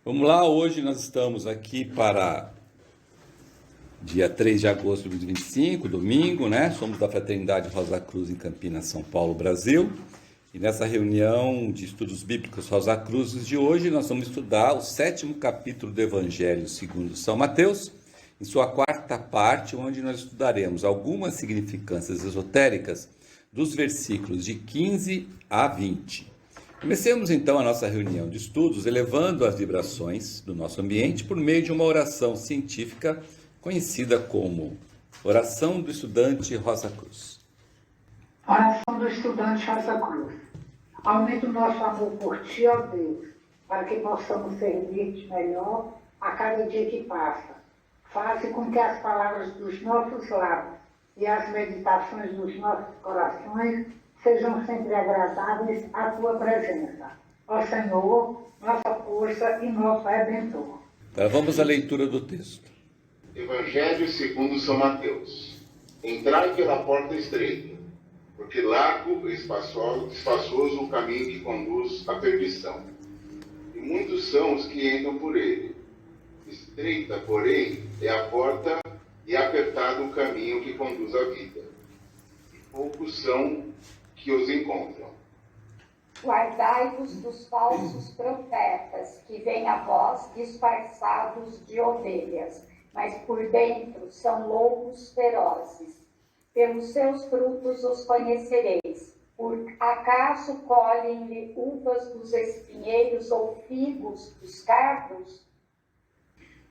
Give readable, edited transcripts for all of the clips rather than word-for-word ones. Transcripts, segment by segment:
Vamos lá, hoje nós estamos aqui para dia 3 de agosto de 2025, domingo, né? Somos da Fraternidade Rosa Cruz em Campinas, São Paulo, Brasil. E nessa reunião de estudos bíblicos Rosa Cruzes de hoje, nós vamos estudar o 7º capítulo do Evangelho segundo São Mateus, em sua quarta parte, onde nós estudaremos algumas significâncias esotéricas dos versículos de 15 a 20. Comecemos então a nossa reunião de estudos elevando as vibrações do nosso ambiente por meio de uma oração científica conhecida como Oração do Estudante Rosa Cruz. Oração do Estudante Rosa Cruz. Aumenta o nosso amor por Ti, ó Deus, para que possamos servir-te melhor a cada dia que passa. Faze com que as palavras dos nossos lábios e as meditações dos nossos corações sejam sempre agradáveis à Tua presença. Ó Senhor, nossa força e nosso Redentor. Agora vamos à leitura do texto. Evangelho segundo São Mateus. Entrai pela porta estreita, porque largo e espaçoso o caminho que conduz à perdição. E muitos são os que entram por ele. Estreita, porém, é a porta e apertado o caminho que conduz à vida. E poucos são que os encontram. Guardai-vos dos falsos profetas, que vêm a vós disfarçados de ovelhas, mas por dentro são lobos ferozes. Pelos seus frutos os conhecereis. Por acaso colhem-lhe uvas dos espinheiros ou figos dos cardos?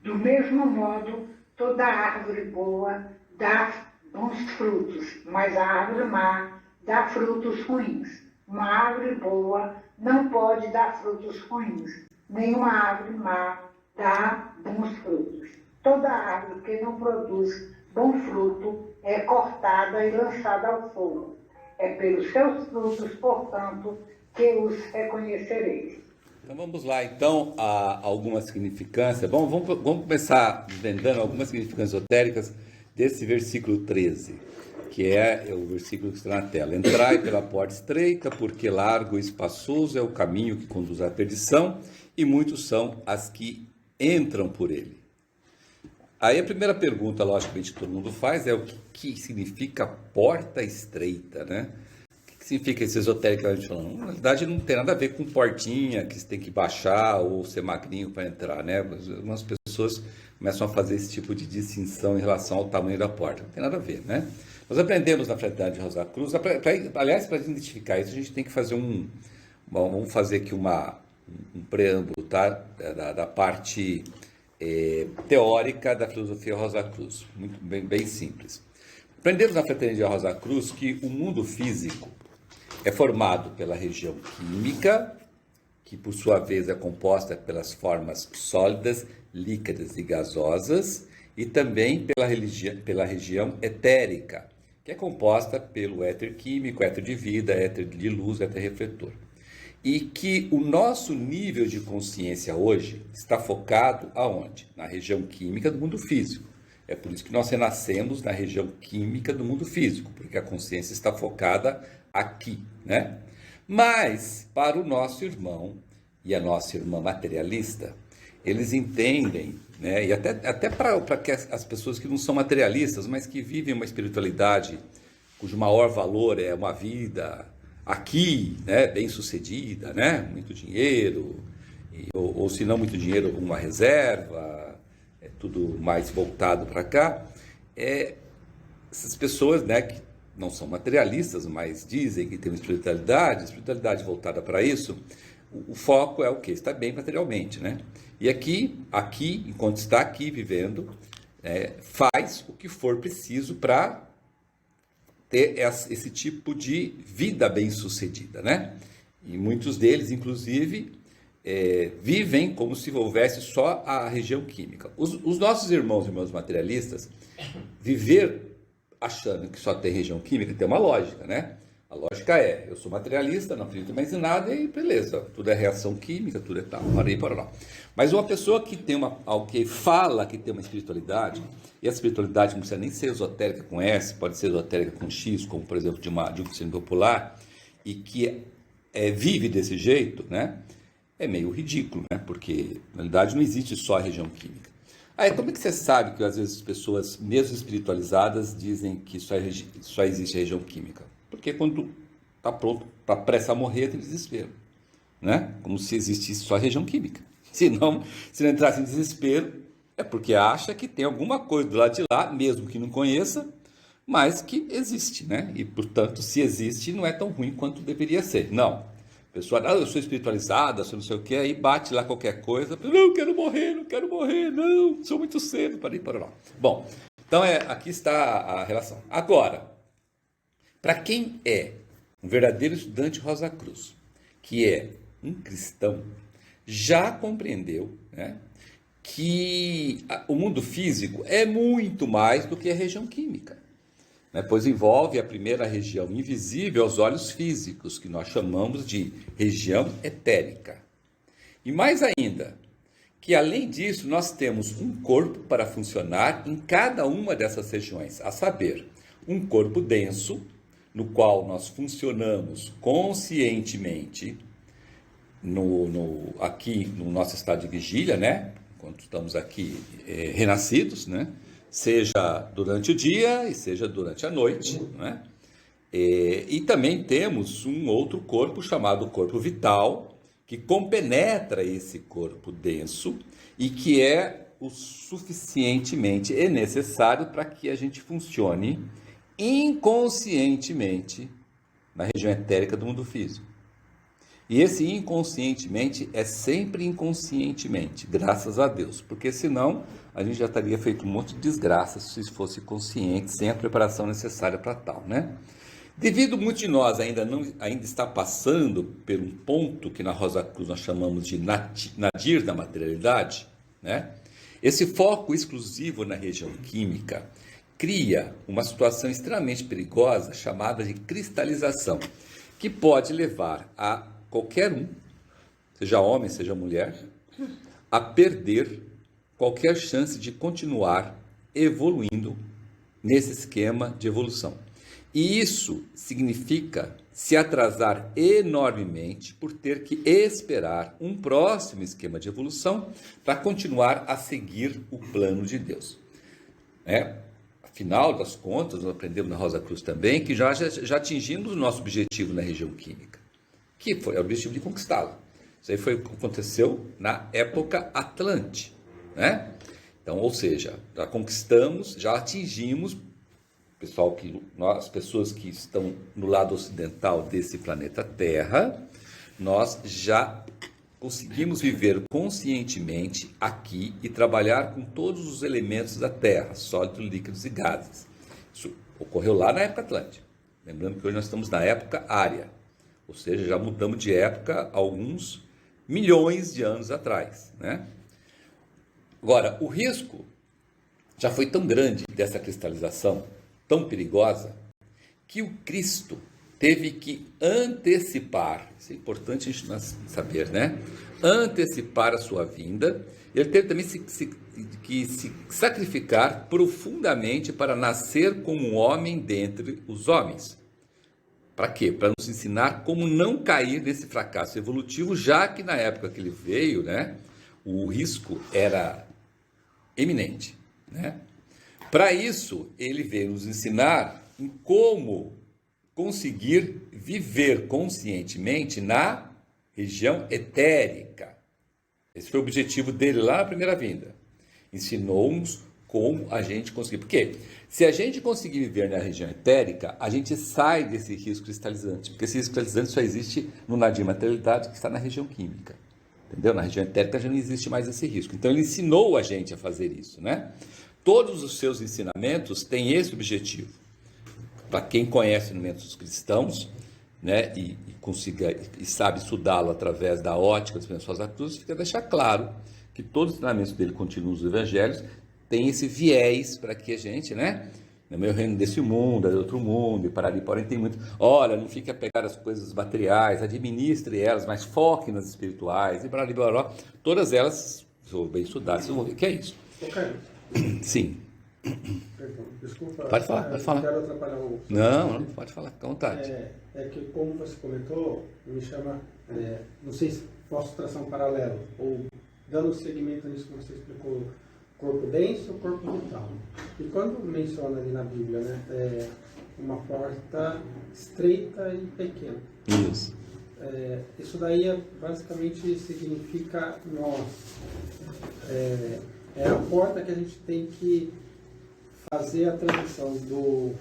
Do mesmo modo, toda árvore boa dá bons frutos, mas a árvore má dá frutos ruins. Uma árvore boa não pode dar frutos ruins, nem uma árvore má dá bons frutos. Toda árvore que não produz bom fruto é cortada e lançada ao fogo. É pelos seus frutos, portanto, que os reconhecereis. Então vamos lá, então, a algumas significâncias. Bom, vamos começar desvendando algumas significâncias esotéricas desse versículo 13, que é o versículo que está na tela. Entrai pela porta estreita, porque largo e espaçoso é o caminho que conduz à perdição, e muitos são as que entram por ele. Aí a primeira pergunta, logicamente, que todo mundo faz é o que significa porta estreita, né? O que significa esse esotérico que a gente falando? Na verdade, não tem nada a ver com portinha, que você tem que baixar ou ser magrinho para entrar, né? Algumas pessoas começam a fazer esse tipo de distinção em relação ao tamanho da porta. Não tem nada a ver, né? Nós aprendemos na Fraternidade Rosa Cruz, aliás, para identificar isso, a gente tem que fazer vamos fazer aqui um preâmbulo, tá? Da parte teórica da filosofia Rosa Cruz, muito bem simples. Aprendemos na Fraternidade Rosa Cruz que o mundo físico é formado pela região química, que por sua vez é composta pelas formas sólidas, líquidas e gasosas, e também pela região etérica, que é composta pelo éter químico, éter de vida, éter de luz, éter refletor. E que o nosso nível de consciência hoje está focado aonde? Na região química do mundo físico. É por isso que nós renascemos na região química do mundo físico, porque a consciência está focada aqui, né? Mas, para o nosso irmão e a nossa irmã materialista, eles entendem, né? E até para as pessoas que não são materialistas, mas que vivem uma espiritualidade cujo maior valor é uma vida aqui, né, bem sucedida, né, muito dinheiro, ou se não muito dinheiro, uma reserva, tudo mais voltado para cá, essas pessoas, né, que não são materialistas, mas dizem que tem uma espiritualidade voltada para isso, o foco é o quê? Está bem materialmente, né? E aqui, enquanto está aqui vivendo, faz o que for preciso para ter esse tipo de vida bem-sucedida, né? E muitos deles, inclusive, vivem como se houvesse só a região química. Os nossos irmãos e irmãs materialistas, viver achando que só tem região química tem uma lógica, né? A lógica é, eu sou materialista, não acredito mais em nada e beleza, tudo é reação química, tudo é tal, para lá. Mas uma pessoa que tem que fala que tem uma espiritualidade, e a espiritualidade não precisa nem ser esotérica com S, pode ser esotérica com X, como por exemplo de um ensino popular, e que vive desse jeito, né? é meio ridículo, né? Porque, na realidade, não existe só a região química. Aí, como é que você sabe que, às vezes, as pessoas, mesmo espiritualizadas, dizem que só existe a região química? Porque quando está pronto, está prestes a morrer, tem desespero, né? Como se existisse só a região química. Se não entrasse em desespero, é porque acha que tem alguma coisa do lado de lá, mesmo que não conheça, mas que existe, né? E, portanto, se existe, não é tão ruim quanto deveria ser. Não. A pessoa, eu sou espiritualizada, sou não sei o quê, aí bate lá qualquer coisa, não, quero morrer, não, sou muito cedo, para ir para lá. Bom, então aqui está a relação. Agora, para quem é um verdadeiro estudante Rosa Cruz, que é um cristão, já compreendeu, né, que o mundo físico é muito mais do que a região química, né, pois envolve a primeira região invisível aos olhos físicos, que nós chamamos de região etérica. E mais ainda, que além disso nós temos um corpo para funcionar em cada uma dessas regiões, a saber, um corpo denso, no qual nós funcionamos conscientemente, aqui no nosso estado de vigília, né? Quando estamos aqui renascidos, né? Seja durante o dia e seja durante a noite, né? E também temos um outro corpo chamado corpo vital, que compenetra esse corpo denso e que é o suficientemente necessário para que a gente funcione inconscientemente na região etérica do mundo físico. E esse inconscientemente é sempre inconscientemente, graças a Deus, porque senão a gente já teria feito um monte de desgraça se fosse consciente, sem a preparação necessária para tal, né? Devido muito de nós ainda está passando por um ponto que na Rosa Cruz nós chamamos de nadir da materialidade, né? Esse foco exclusivo na região química cria uma situação extremamente perigosa chamada de cristalização, que pode levar a qualquer um, seja homem, seja mulher, a perder qualquer chance de continuar evoluindo nesse esquema de evolução. E isso significa se atrasar enormemente por ter que esperar um próximo esquema de evolução para continuar a seguir o plano de Deus. Afinal das contas, nós aprendemos na Rosa Cruz também que já atingimos o nosso objetivo na região química, que foi o objetivo de conquistá-la. Isso aí aconteceu na época Atlante, né? Então, ou seja, já conquistamos, já atingimos, as pessoas que estão no lado ocidental desse planeta Terra, nós já conseguimos viver conscientemente aqui e trabalhar com todos os elementos da Terra, sólidos, líquidos e gases. Isso ocorreu lá na época Atlântica. Lembrando que hoje nós estamos na época Ária, ou seja, já mudamos de época há alguns milhões de anos atrás, né? Agora, o risco já foi tão grande dessa cristalização, tão perigosa, que o Cristo teve que antecipar, isso é importante a gente saber, né? Antecipar a sua vinda. Ele teve também que se sacrificar profundamente para nascer como um homem dentre os homens. Para quê? Para nos ensinar como não cair nesse fracasso evolutivo, já que na época que ele veio, né, o risco era eminente, né? Para isso, ele veio nos ensinar em como conseguir viver conscientemente na região etérica. Esse foi o objetivo dele lá na primeira vinda. Ensinou-nos como a gente conseguir. Porque se a gente conseguir viver na região etérica, a gente sai desse risco cristalizante. Porque esse risco cristalizante só existe no nadir materialidade, que está na região química. Entendeu? Na região etérica já não existe mais esse risco. Então ele ensinou a gente a fazer isso, né? Todos os seus ensinamentos têm esse objetivo. Para quem conhece elementos cristãos, né, e sabe estudá-lo através da ótica dos pensamentos da cruz, fica deixar claro que todos os ensinamentos dele continuam nos evangelhos, tem esse viés para que a gente, né, no meu reino desse mundo, é de outro mundo, e para ali, porém tem muito, olha, não fique apegado às coisas materiais, administre elas, mas foque nas espirituais, e para ali, blá, blá, todas elas, se for bem estudadas, vocês vão ver que é isso. Sim. Perdão, desculpa. Pode falar, pode falar. Não quero atrapalhar o... Não, pode falar, fica à vontade. É que como você comentou, me chama, não sei se tração paralelo, ou dando seguimento nisso que você explicou, corpo denso, corpo vital. E quando menciona ali na Bíblia, né, uma porta estreita e pequena. Isso. Isso daí basicamente significa nós. É a porta que a gente tem que fazer a transição do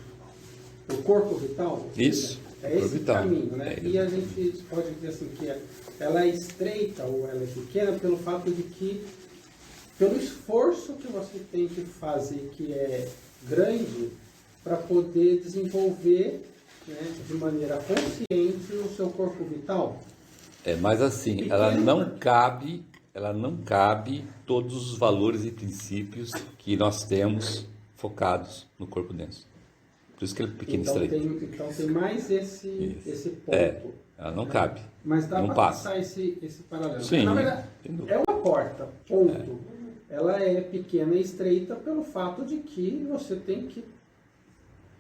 corpo vital. Isso. É esse vital. caminho, né? E a gente pode dizer assim que ela é estreita ou ela é pequena pelo fato de que, pelo esforço que você tem que fazer, que é grande, para poder desenvolver, né, de maneira consciente o seu corpo vital. Mas assim, ela não cabe todos os valores e princípios que nós temos focados no corpo denso. Por isso que ele é pequeno e estreito. Então tem mais esse ponto. Ela não cabe. Mas dá não para passa. passar esse paralelo. Sim, Na verdade, é uma porta, ponto. Ela é pequena e estreita pelo fato de que você tem que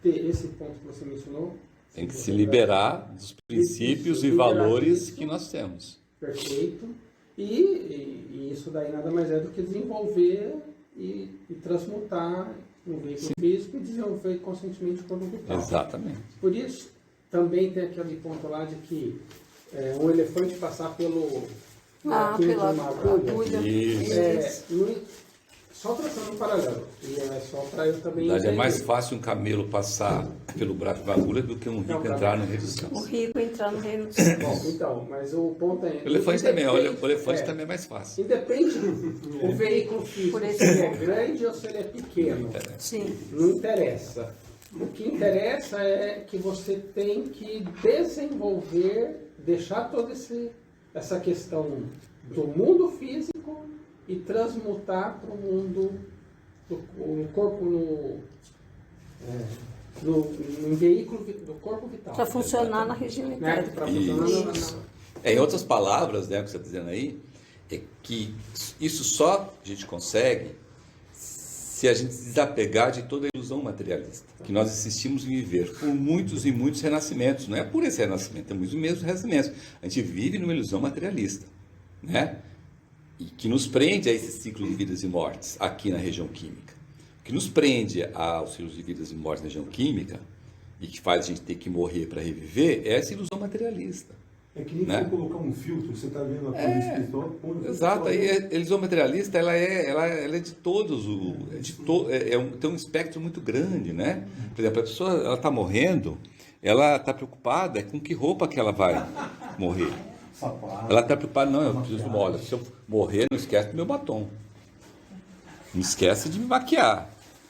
ter esse ponto que você mencionou. Tem que se liberar dos princípios e valores que nós temos. Perfeito. E isso daí nada mais é do que desenvolver e transmutar no veículo físico e desenvolver conscientemente o corpo vital. Exatamente. Por isso, também tem aquele ponto lá de que um elefante passar pela agulha. Só traçando um paralelo. E é só para eu também. É mais fácil um camelo passar pelo buraco de agulha do que um rico entrar no reino dos céus. O rico entrar no reino dos céus. Bom, então, mas o ponto é. O elefante também é mais fácil. Independe do veículo físico, se ele é grande ou se ele é pequeno. Sim. Não interessa. O que interessa é que você tem que desenvolver, deixar toda essa questão do mundo físico e transmutar para o mundo, o corpo no veículo do corpo vital. Para funcionar na região Né? interna. Para funcionar Em outras palavras, né, o que você está dizendo aí, é que isso só a gente consegue se a gente se desapegar de toda a ilusão materialista, que nós insistimos em viver por muitos e muitos renascimentos. Não é por esse renascimento, temos os mesmos renascimentos. A gente vive numa ilusão materialista, né? E que nos prende a esse ciclo de vidas e mortes aqui na região química. O que nos prende aos ciclos de vidas e mortes na região química e que faz a gente ter que morrer para reviver é essa ilusão materialista. É que nem você colocar um filtro, você está vendo a coisa espiritual. Exato, aí a ilusão materialista ela é de todos, tem um espectro muito grande, né? Por exemplo, a pessoa ela está morrendo, ela está preocupada com que roupa que ela vai morrer. Ela está preocupada, não, eu preciso, olha, se eu morrer, não esquece do meu batom. Não esquece de me maquiar.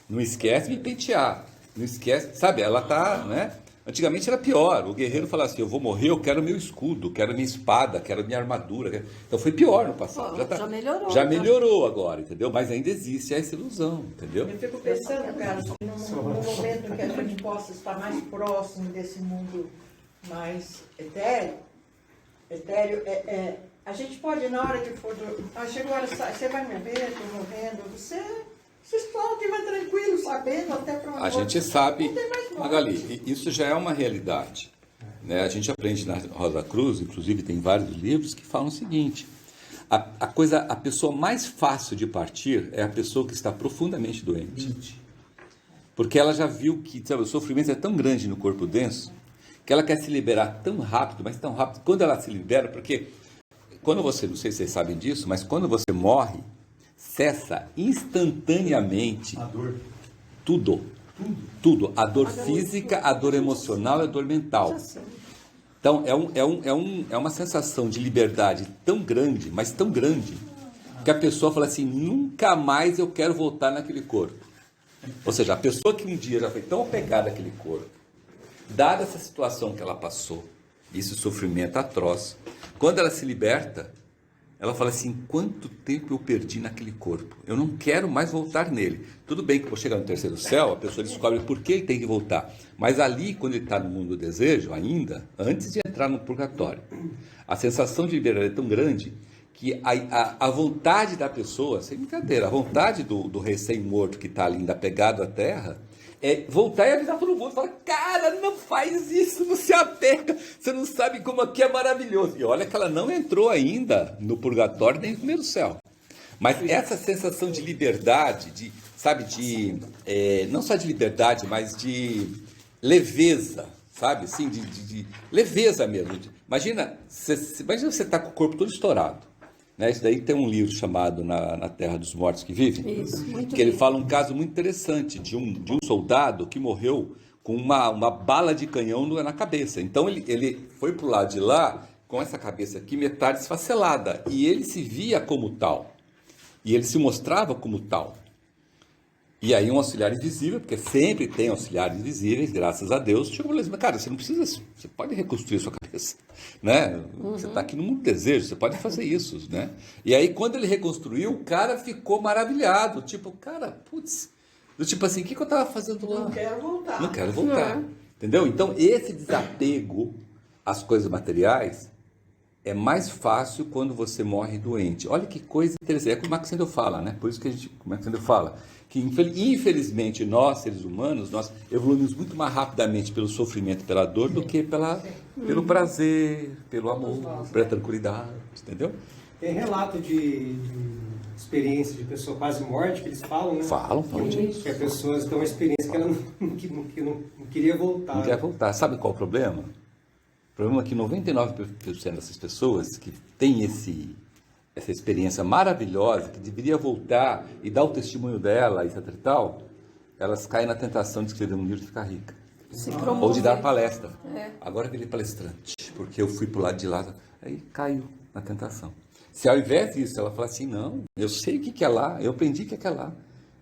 Não esquece de me pentear. Não esquece, sabe, ela está, né? Antigamente era pior, o guerreiro falava assim, eu vou morrer, eu quero meu escudo, quero minha espada, quero minha armadura. Então foi pior no passado. Já melhorou. Já melhorou agora, entendeu? Mas ainda existe essa ilusão, entendeu? Eu fico pensando, Carlos, que no momento que a gente possa estar mais próximo desse mundo mais etéreo, a gente pode, na hora que for, chegou a hora, você vai morrer, estou morrendo, você explode e vai tranquilo, sabendo até para onde. A gente sabe, Magali, isso já é uma realidade. Né? A gente aprende na Rosa Cruz, inclusive tem vários livros que falam o seguinte, a pessoa mais fácil de partir é a pessoa que está profundamente doente. Porque ela já viu que, sabe, o sofrimento é tão grande no corpo denso, que ela quer se liberar tão rápido, mas tão rápido, quando ela se libera, porque quando você, não sei se vocês sabem disso, mas quando você morre, cessa instantaneamente A dor. tudo, a dor física, a dor emocional e a dor mental. Então é uma sensação de liberdade tão grande, mas tão grande, que a pessoa fala assim, nunca mais eu quero voltar naquele corpo. Ou seja, a pessoa que um dia já foi tão apegada àquele corpo, dada essa situação que ela passou, esse sofrimento atroz, quando ela se liberta, ela fala assim, quanto tempo eu perdi naquele corpo? Eu não quero mais voltar nele. Tudo bem que vou chegar no terceiro céu, a pessoa descobre por que ele tem que voltar. Mas ali, quando ele está no mundo do desejo, ainda, antes de entrar no purgatório, a sensação de liberdade é tão grande que a vontade da pessoa, sem brincadeira, a vontade do recém-morto que está ali ainda pegado à terra, é voltar e avisar todo mundo. Fala, cara, não faz isso, não se apega. Você não sabe como aqui é maravilhoso. E olha que ela não entrou ainda no purgatório nem no primeiro céu. Mas essa sensação de liberdade, de, sabe, não só de liberdade, mas de leveza, sabe, assim, de leveza mesmo. Imagina você está com o corpo todo estourado. Né? Isso daí tem um livro chamado Na Terra dos Mortos que Vivem, Isso, muito que ele bem. fala um caso muito interessante de um soldado que morreu com uma bala de canhão na cabeça. Então ele foi para o lado de lá com essa cabeça aqui metade esfacelada, e ele se via como tal. E ele se mostrava como tal. E aí um auxiliar invisível, porque sempre tem auxiliares invisíveis, graças a Deus, chegou e falou assim, cara, você não precisa, você pode reconstruir a sua cabeça, né? Você está aqui no mundo do desejo, você pode fazer isso, né? E aí quando ele reconstruiu, o cara ficou maravilhado, tipo, cara, putz, do tipo assim, o que eu estava fazendo lá? Não quero voltar. Não quero voltar, entendeu? Então esse desapego às coisas materiais é mais fácil quando você morre doente. Olha que coisa interessante. É como o Max Sandel fala, né? Por isso que o Max Sandel fala que, infelizmente, nós, seres humanos, nós evoluímos muito mais rapidamente pelo sofrimento, pela dor, do que pelo prazer, pelo amor, pela tranquilidade, entendeu? Tem relato de experiência de pessoa quase morte, que eles falam, né? Falam disso. Que a pessoa tem uma experiência que ela não queria voltar. Não quer voltar. Sabe qual é o problema? O problema é que 99% dessas pessoas que têm essa experiência maravilhosa, que deveria voltar e dar o testemunho dela, etc e tal, elas caem na tentação de escrever um livro e ficar rica. Ou de dar palestra. Agora eu virei palestrante, porque eu fui pro lado de lá. Aí caiu na tentação. Se ao invés disso ela falar assim, não, eu sei o que é lá, eu aprendi o que é lá.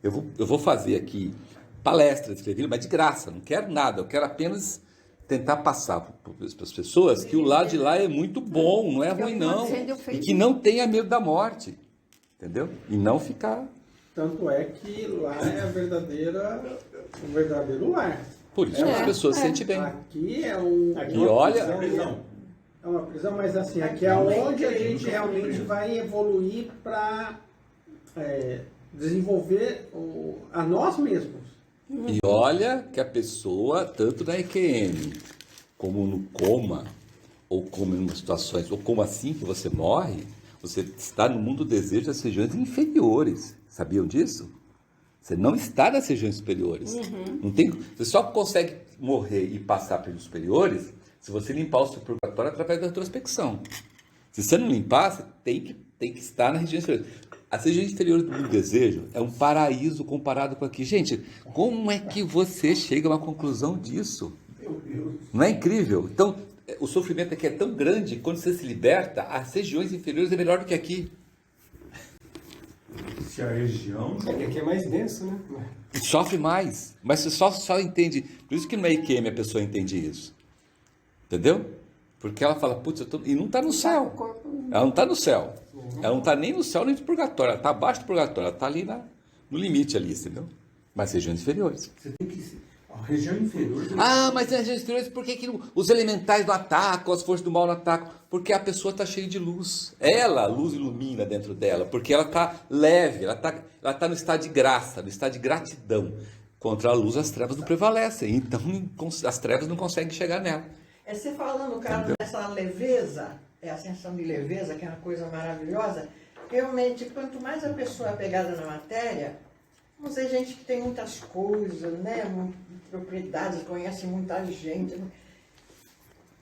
Eu vou fazer aqui palestras, escrever, mas de graça, não quero nada, eu quero apenas tentar passar para as pessoas que o lado de lá é muito bom, não é ruim não, e que não tenha medo da morte, entendeu? E não ficar... Tanto é que lá é o verdadeiro lar. Por isso que as pessoas se sentem bem. Aqui é E olha... É uma prisão, mas assim, aqui é onde a gente realmente vai evoluir para desenvolver a nós mesmos. E olha que a pessoa, tanto na EQM, como no coma, ou como em situações, ou como assim que você morre, você está no mundo do desejo das regiões inferiores. Sabiam disso? Você não está nas regiões superiores. Não tem, você só consegue morrer e passar pelos superiores se você limpar o seu purgatório através da retrospecção. Se você não limpar, você tem que estar nas regiões inferiores. As regiões inferiores do mundo do desejo é um paraíso comparado com aqui. Gente, como é que você chega a uma conclusão disso? Não é incrível? Então, o sofrimento aqui é tão grande, quando você se liberta, as regiões inferiores é melhor do que aqui. Se a região... É que aqui é mais denso, né? Sofre mais, mas você só entende. Por isso que no IQM a pessoa entende isso. Entendeu? Porque ela fala, putz, e não está no céu. Ela não está no céu. Ela não está nem no céu nem no purgatório. Ela está abaixo do purgatório. Ela está ali no limite ali, entendeu? Mas regiões inferiores. Você tem que... A região inferior... Mas nas regiões inferiores, por que os elementais não atacam, as forças do mal não atacam? Porque a pessoa está cheia de luz. A luz ilumina dentro dela, porque ela está leve, ela tá no estado de graça, no estado de gratidão. Contra a luz, as trevas não prevalecem. Então, as trevas não conseguem chegar nela. Você falando, cara, dessa leveza, a sensação de leveza, que é uma coisa maravilhosa, realmente, quanto mais a pessoa é apegada na matéria, vamos dizer, gente que tem muitas coisas, né, propriedades, conhece muita gente.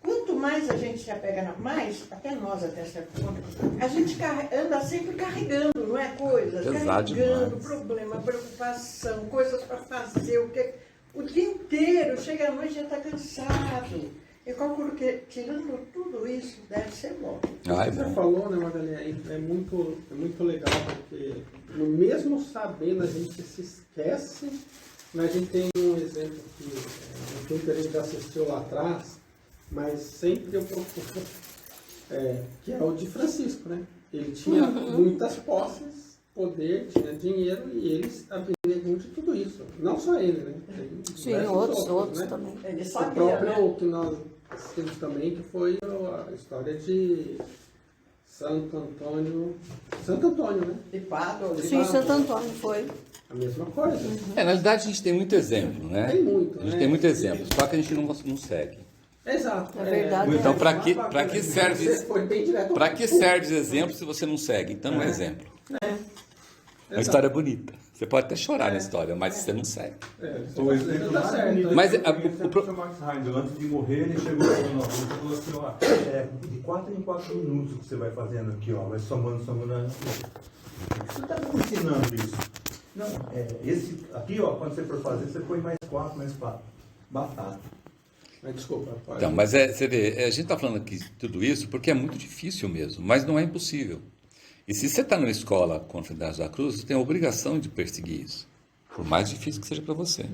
Quanto mais a gente se apega mais, até nós, até certo ponto, a gente anda sempre carregando, não é? Coisas, carregando, problema, preocupação, coisas para fazer, o dia inteiro, chega à noite e já está cansado. Eu calculo que, tirando tudo isso, deve ser bom. Você falou, né, Madalena, é muito legal, porque no mesmo sabendo a gente se esquece, né, a gente tem um exemplo que a gente já assistiu lá atrás, mas sempre eu procuro, que é o de Francisco, né? Ele tinha muitas posses, poder, tinha dinheiro, e ele aprendia muito de tudo isso. Não só ele, né? Sim, outros né? também. Ele O sabia, próprio né? que nós assistimos também, que foi a história de Santo Antônio, né? De Pádua. Sim, Santo Antônio foi. a mesma coisa. Na realidade a gente tem muito exemplo, né? Tem muito, A gente né? tem muito exemplo, só que a gente não segue. Exato. Na verdade, Então, para que que serve? Você foi bem direto. Para que serve os exemplos se você não segue? Então, um exemplo. É uma história bonita. Você pode até chorar na história, mas você não segue. O exemplo Tá mais certo. bonito Mas, que eu conheço é do Sr. Max Heindel. Antes de morrer, ele chegou na rua e falou assim, ó, de 4 em 4 minutos que você vai fazendo aqui, ó, vai somando. Você está me ensinando isso? Não, esse aqui, ó, quando você for fazer, você põe mais 4, mais 4. Batata. Mas desculpa, pode. Então, mas você vê, a gente está falando aqui tudo isso porque é muito difícil mesmo, mas não é impossível. E se você está numa escola com a Fraternidade da Cruz, você tem a obrigação de perseguir isso, por mais difícil que seja para você.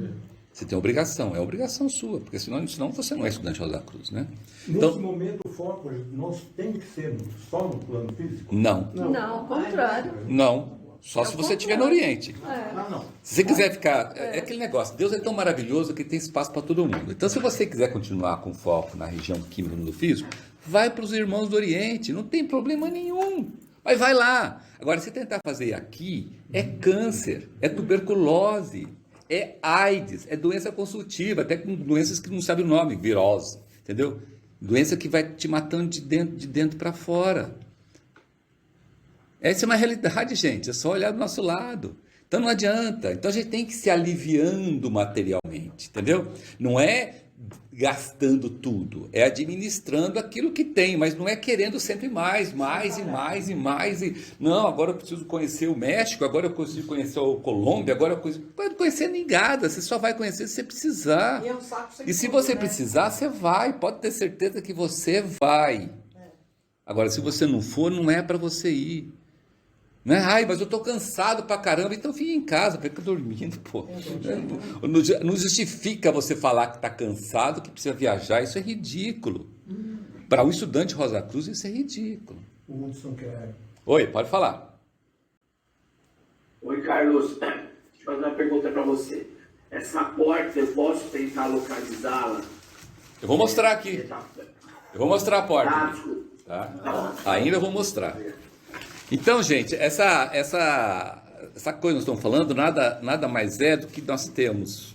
Você tem obrigação, é obrigação sua, porque senão você não é estudante da Cruz, né? Nesse momento, o foco nós tem que ser só no plano físico? Não, Não, ao contrário. não. Só se você estiver no Oriente. Não. Se você quiser ficar... É aquele negócio, Deus é tão maravilhoso que tem espaço para todo mundo. Então, se você quiser continuar com foco na região química do físico, vai para os irmãos do Oriente, não tem problema nenhum. Mas vai lá. Agora, se tentar fazer aqui, é câncer, é tuberculose, é AIDS, é doença consultiva, até com doenças que não sabem o nome, virose, entendeu? Doença que vai te matando de dentro para fora. Essa é uma realidade, gente, é só olhar do nosso lado. Então não adianta. Então a gente tem que se aliviando materialmente, entendeu? Não é gastando tudo, é administrando aquilo que tem, mas não é querendo sempre mais. Não, agora eu preciso conhecer o México, agora eu preciso conhecer a Colômbia, agora eu preciso... Não pode conhecer nem nada, você só vai conhecer se você precisar. E é um saco sem E se fundo, você né? precisar, você vai, pode ter certeza que você vai. Agora, se você não for, não é para você ir. Né? Ai, mas eu tô cansado pra caramba, então fica em casa, fica dormindo, pô. Não justifica você falar que tá cansado, que precisa viajar, isso é ridículo. Para o estudante Rosa Cruz, isso é ridículo. O Hudson quer... Oi, pode falar. Oi, Carlos. Deixa eu fazer uma pergunta para você. Essa porta, eu posso tentar localizá-la? Eu vou mostrar aqui. Eu vou mostrar a porta. Tá, desculpa. Tá? Ainda vou mostrar. Então, gente, essa coisa que nós estamos falando nada mais é do que nós temos.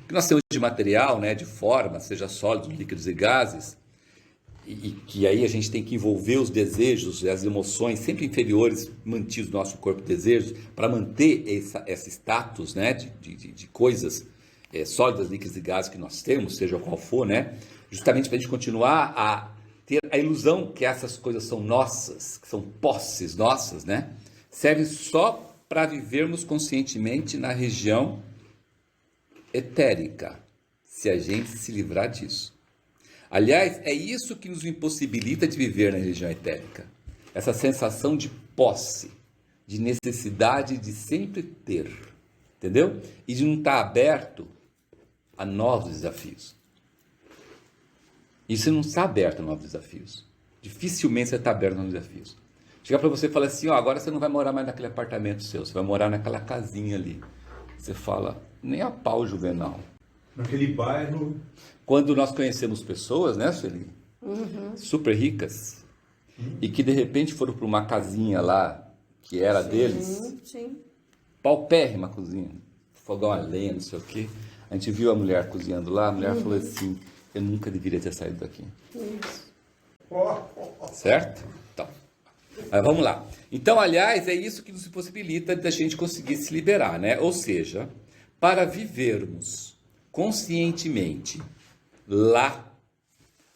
O que nós temos de material, né, de forma, seja sólidos, líquidos e gases, e que aí a gente tem que envolver os desejos e as emoções sempre inferiores mantidos no nosso corpo de desejos para manter esse status, né, de coisas sólidas, líquidas e gases que nós temos, seja qual for, né, justamente para a gente continuar a ter a ilusão que essas coisas são nossas, que são posses nossas, né? Serve só para vivermos conscientemente na região etérica, se a gente se livrar disso. Aliás, é isso que nos impossibilita de viver na região etérica. Essa sensação de posse, de necessidade de sempre ter, entendeu? E de não estar aberto a novos desafios. E você não está aberto a novos desafios. Dificilmente você está aberto a novos desafios. Chegar para você e falar assim, ó, agora você não vai morar mais naquele apartamento seu, você vai morar naquela casinha ali. Você fala, nem a pau, Juvenal. Naquele bairro... Quando nós conhecemos pessoas, né, Sueli? Super ricas, e que de repente foram para uma casinha lá, que era deles, Sim. paupérrima cozinha, fogão a lenha, não sei o quê. A gente viu a mulher cozinhando lá, a mulher falou assim, eu nunca deveria ter saído daqui. Certo? Então, mas vamos lá. Então, aliás, é isso que nos possibilita da gente conseguir se liberar, né? Ou seja, para vivermos conscientemente lá,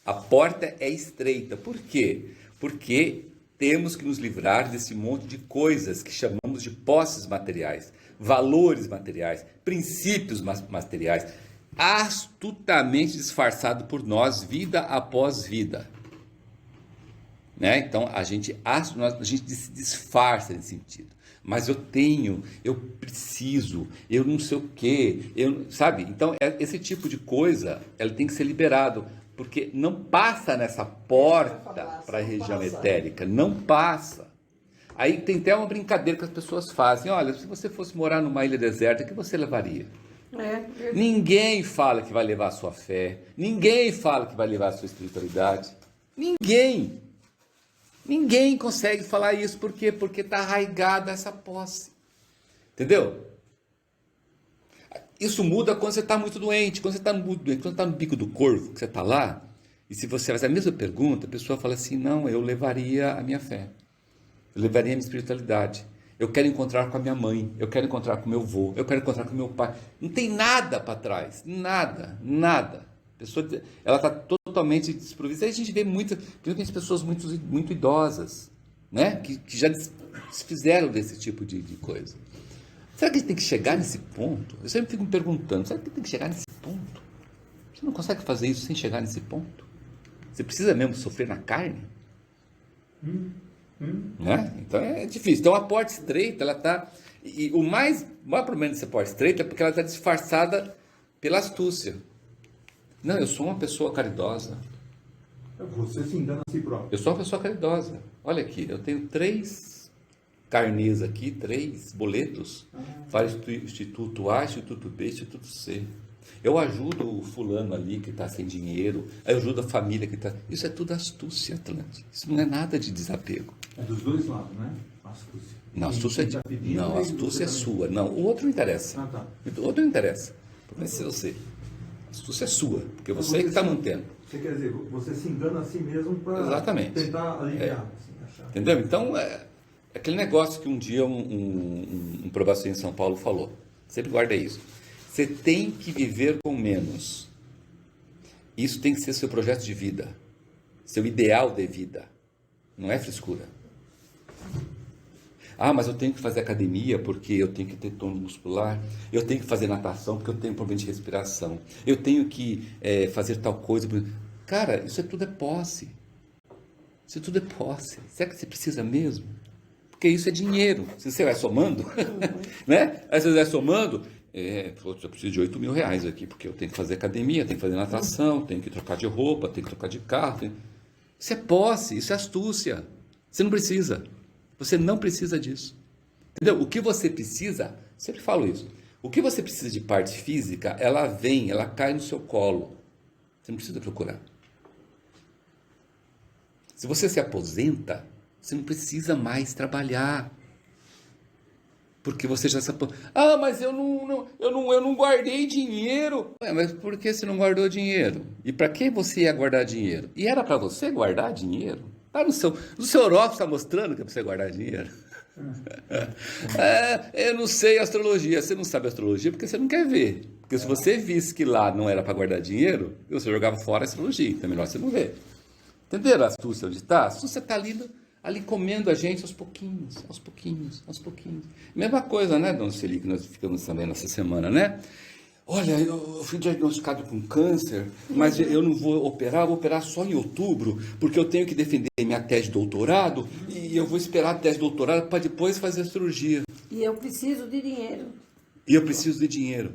a porta é estreita. Por quê? Porque temos que nos livrar desse monte de coisas que chamamos de posses materiais, valores materiais, princípios materiais, astutamente disfarçado por nós, vida após vida. Né? Então, a gente se disfarça nesse sentido. Mas eu tenho, eu preciso, eu não sei o quê, sabe? Então, esse tipo de coisa, ela tem que ser liberado, porque não passa nessa porta para a região etérica, não passa. Aí tem até uma brincadeira que as pessoas fazem, olha, se você fosse morar numa ilha deserta, o que você levaria? Ninguém fala que vai levar a sua fé, ninguém fala que vai levar a sua espiritualidade, ninguém consegue falar isso, por quê? Porque está arraigada essa posse, entendeu? Isso muda quando você está muito doente, quando você está muito doente, quando está no bico do corvo, que você está lá, e se você faz a mesma pergunta, a pessoa fala assim, não, eu levaria a minha fé, eu levaria a minha espiritualidade, eu quero encontrar com a minha mãe, eu quero encontrar com meu avô, eu quero encontrar com meu pai. Não tem nada para trás, nada. A pessoa, ela está totalmente desprovista. Aí a gente vê principalmente pessoas muito idosas, né? que já desfizeram desse tipo de coisa. Será que a gente tem que chegar nesse ponto? Eu sempre fico me perguntando, será que tem que chegar nesse ponto? Você não consegue fazer isso sem chegar nesse ponto? Você precisa mesmo sofrer na carne? Né? Então é difícil. Então a porta estreita, ela está... E o maior problema dessa porta estreita é porque ela está disfarçada pela astúcia. Não, eu sou uma pessoa caridosa. Você se engana a si próprio. Eu sou uma pessoa caridosa. Olha aqui, eu tenho 3 carnês aqui, 3 boletos para o Instituto A, Instituto B, Instituto C. Eu ajudo o fulano ali que está sem dinheiro, eu ajudo a família que está... Isso é tudo astúcia, Atlântico. Isso não é nada de desapego. É dos dois lados, né? Astúcia. Não, astúcia é, não, astúcia é sua. Não, o outro não interessa. Ah, tá. O outro não interessa. Porque é você. A astúcia é sua, porque você que está mantendo. Você quer dizer, você se engana a si mesmo para tentar aliviar. Assim, achar. Entendeu? Então, é aquele negócio que um dia um provação em São Paulo falou. Sempre guarda isso. Você tem que viver com menos. Isso tem que ser seu projeto de vida. Seu ideal de vida. Não é frescura. Ah, mas eu tenho que fazer academia porque eu tenho que ter tônus muscular. Eu tenho que fazer natação porque eu tenho problema de respiração. Eu tenho que fazer tal coisa. Cara, isso tudo é posse. Isso tudo é posse. Será que você precisa mesmo? Porque isso é dinheiro. Se você vai somando, né? Aí você vai somando, eu preciso de 8 mil reais aqui, porque eu tenho que fazer academia, tenho que fazer natação, tenho que trocar de roupa, tenho que trocar de carro. Isso é posse, isso é astúcia. Você não precisa. Você não precisa disso. Entendeu? O que você precisa, sempre falo isso, o que você precisa de parte física, ela vem, ela cai no seu colo. Você não precisa procurar. Se você se aposenta, você não precisa mais trabalhar. Porque você já se aposentou. Ah, mas eu não guardei dinheiro. Mas por que você não guardou dinheiro? E para que você ia guardar dinheiro? E era para você guardar dinheiro? Tá no seu horóscopo está mostrando que é para você guardar dinheiro. Eu não sei astrologia. Você não sabe astrologia porque você não quer ver. Porque se você visse que lá não era para guardar dinheiro, você jogava fora a astrologia. Então é melhor você não ver. Entenderam a astúcia onde está? A astúcia está ali comendo a gente aos pouquinhos. Mesma coisa, né, dona Celi, que nós ficamos sabendo essa semana, né? Olha, eu fui diagnosticado com câncer, mas eu não vou operar só em outubro, porque eu tenho que defender minha tese de doutorado e eu vou esperar a tese de doutorado para depois fazer a cirurgia. E eu preciso de dinheiro.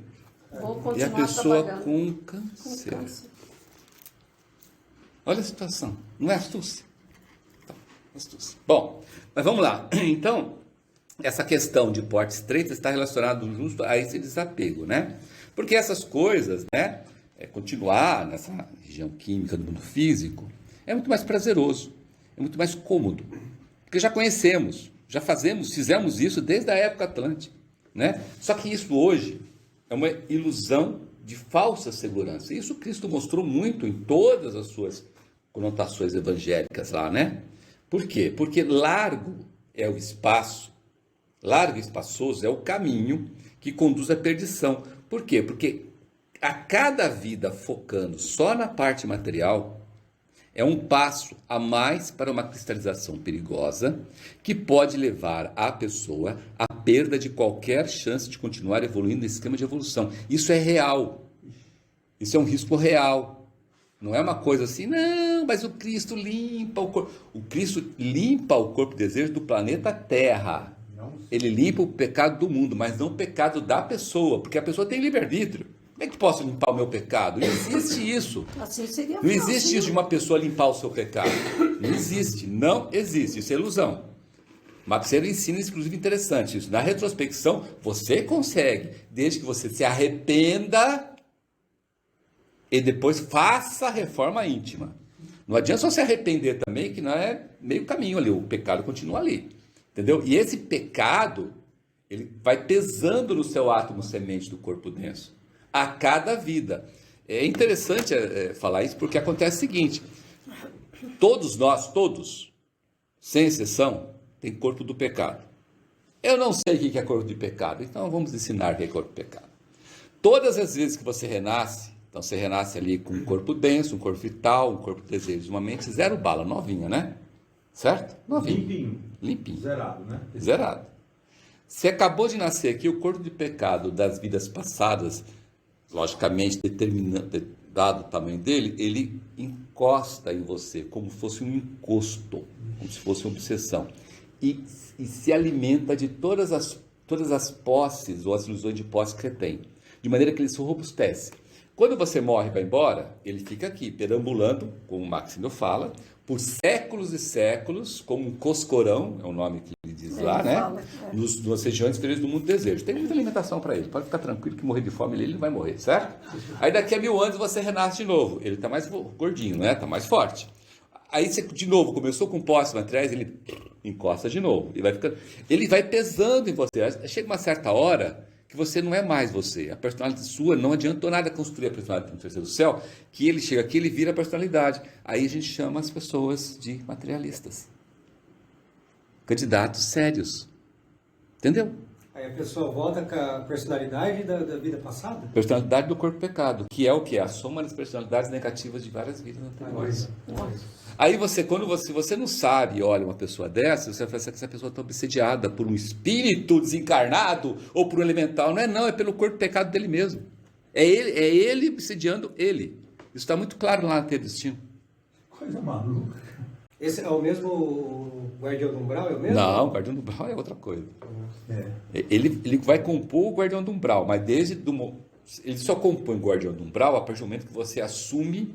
Vou continuar e a pessoa trabalhando. com câncer. Olha a situação. Não é astúcia? Então, astúcia. Bom, mas vamos lá. Então, essa questão de porta estreita está relacionada justo a esse desapego, né? Porque essas coisas, né, continuar nessa região química do mundo físico, é muito mais prazeroso, é muito mais cômodo. Porque já conhecemos, fizemos isso desde a época atlântica, né? Só que isso hoje é uma ilusão de falsa segurança. Isso Cristo mostrou muito em todas as suas conotações evangélicas lá, né? Por quê? Porque largo é o espaço, largo e espaçoso é o caminho que conduz à perdição. Por quê? Porque a cada vida focando só na parte material é um passo a mais para uma cristalização perigosa que pode levar a pessoa à perda de qualquer chance de continuar evoluindo nesse esquema de evolução. Isso é real. Isso é um risco real. Não é uma coisa assim, não, mas o Cristo limpa o corpo. O Cristo limpa o corpo e desejo do planeta Terra. Ele limpa o pecado do mundo, mas não o pecado da pessoa, porque a pessoa tem livre-arbítrio. Como é que posso limpar o meu pecado? Não existe isso. Assim seria Não existe isso de uma pessoa limpar o seu pecado. Não existe. Isso é ilusão. Marcelo ensina, inclusive, interessante isso. Na retrospecção, você consegue, desde que você se arrependa e depois faça a reforma íntima. Não adianta só se arrepender também, que não é meio caminho ali, o pecado continua ali. Entendeu? E esse pecado, Ele vai pesando no seu átomo semente do corpo denso, a cada vida. É interessante falar isso, porque acontece o seguinte, todos nós, todos, sem exceção, tem corpo do pecado. Eu não sei o que é corpo de pecado, então vamos ensinar o que é corpo de pecado. Todas as vezes que você renasce, então você renasce ali com um corpo denso, um corpo vital, um corpo de desejo, uma mente zero bala, novinha, né? Certo? Novinho. Limpinho. Zerado, né? Zerado. Você acabou de nascer aqui, o corpo de pecado das vidas passadas, logicamente, dado o tamanho dele, ele encosta em você, como se fosse um encosto, como se fosse uma obsessão. E se alimenta de todas as posses ou as ilusões de posse que você tem, de maneira que ele se robustece. Quando você morre e vai embora, ele fica aqui, perambulando, como o Maximo fala, por séculos e séculos, como um coscorão, é o nome que ele diz lá, né? Nas regiões inferiores do mundo do desejo. Tem muita alimentação para ele, pode ficar tranquilo que morrer de fome ele não vai morrer, certo? Aí daqui a 1000 anos você renasce de novo, ele está mais gordinho, né? Está mais forte. Aí você, de novo, começou com posses materiais, ele encosta de novo, ele vai pesando em você. Chega uma certa hora que você não é mais você, a personalidade sua, não adiantou nada construir a personalidade no terceiro céu, que ele chega aqui, ele vira a personalidade. Aí a gente chama as pessoas de materialistas, candidatos sérios, entendeu? Aí a pessoa volta com a personalidade da vida passada? Personalidade do corpo pecado, que é o que? A soma das personalidades negativas de várias vidas anteriores. Aí quando você não sabe, olha uma pessoa dessa, você vai pensar que essa pessoa está obsediada por um espírito desencarnado ou por um elemental. Não, é pelo corpo pecado dele mesmo. É ele obsediando ele. Isso está muito claro lá na Teia do Destino. Coisa maluca. Esse é o mesmo guardião do umbral? É o mesmo? Não, o guardião do umbral é outra coisa. Ele vai compor o guardião do umbral, mas ele só compõe o guardião do umbral a partir do momento que você assume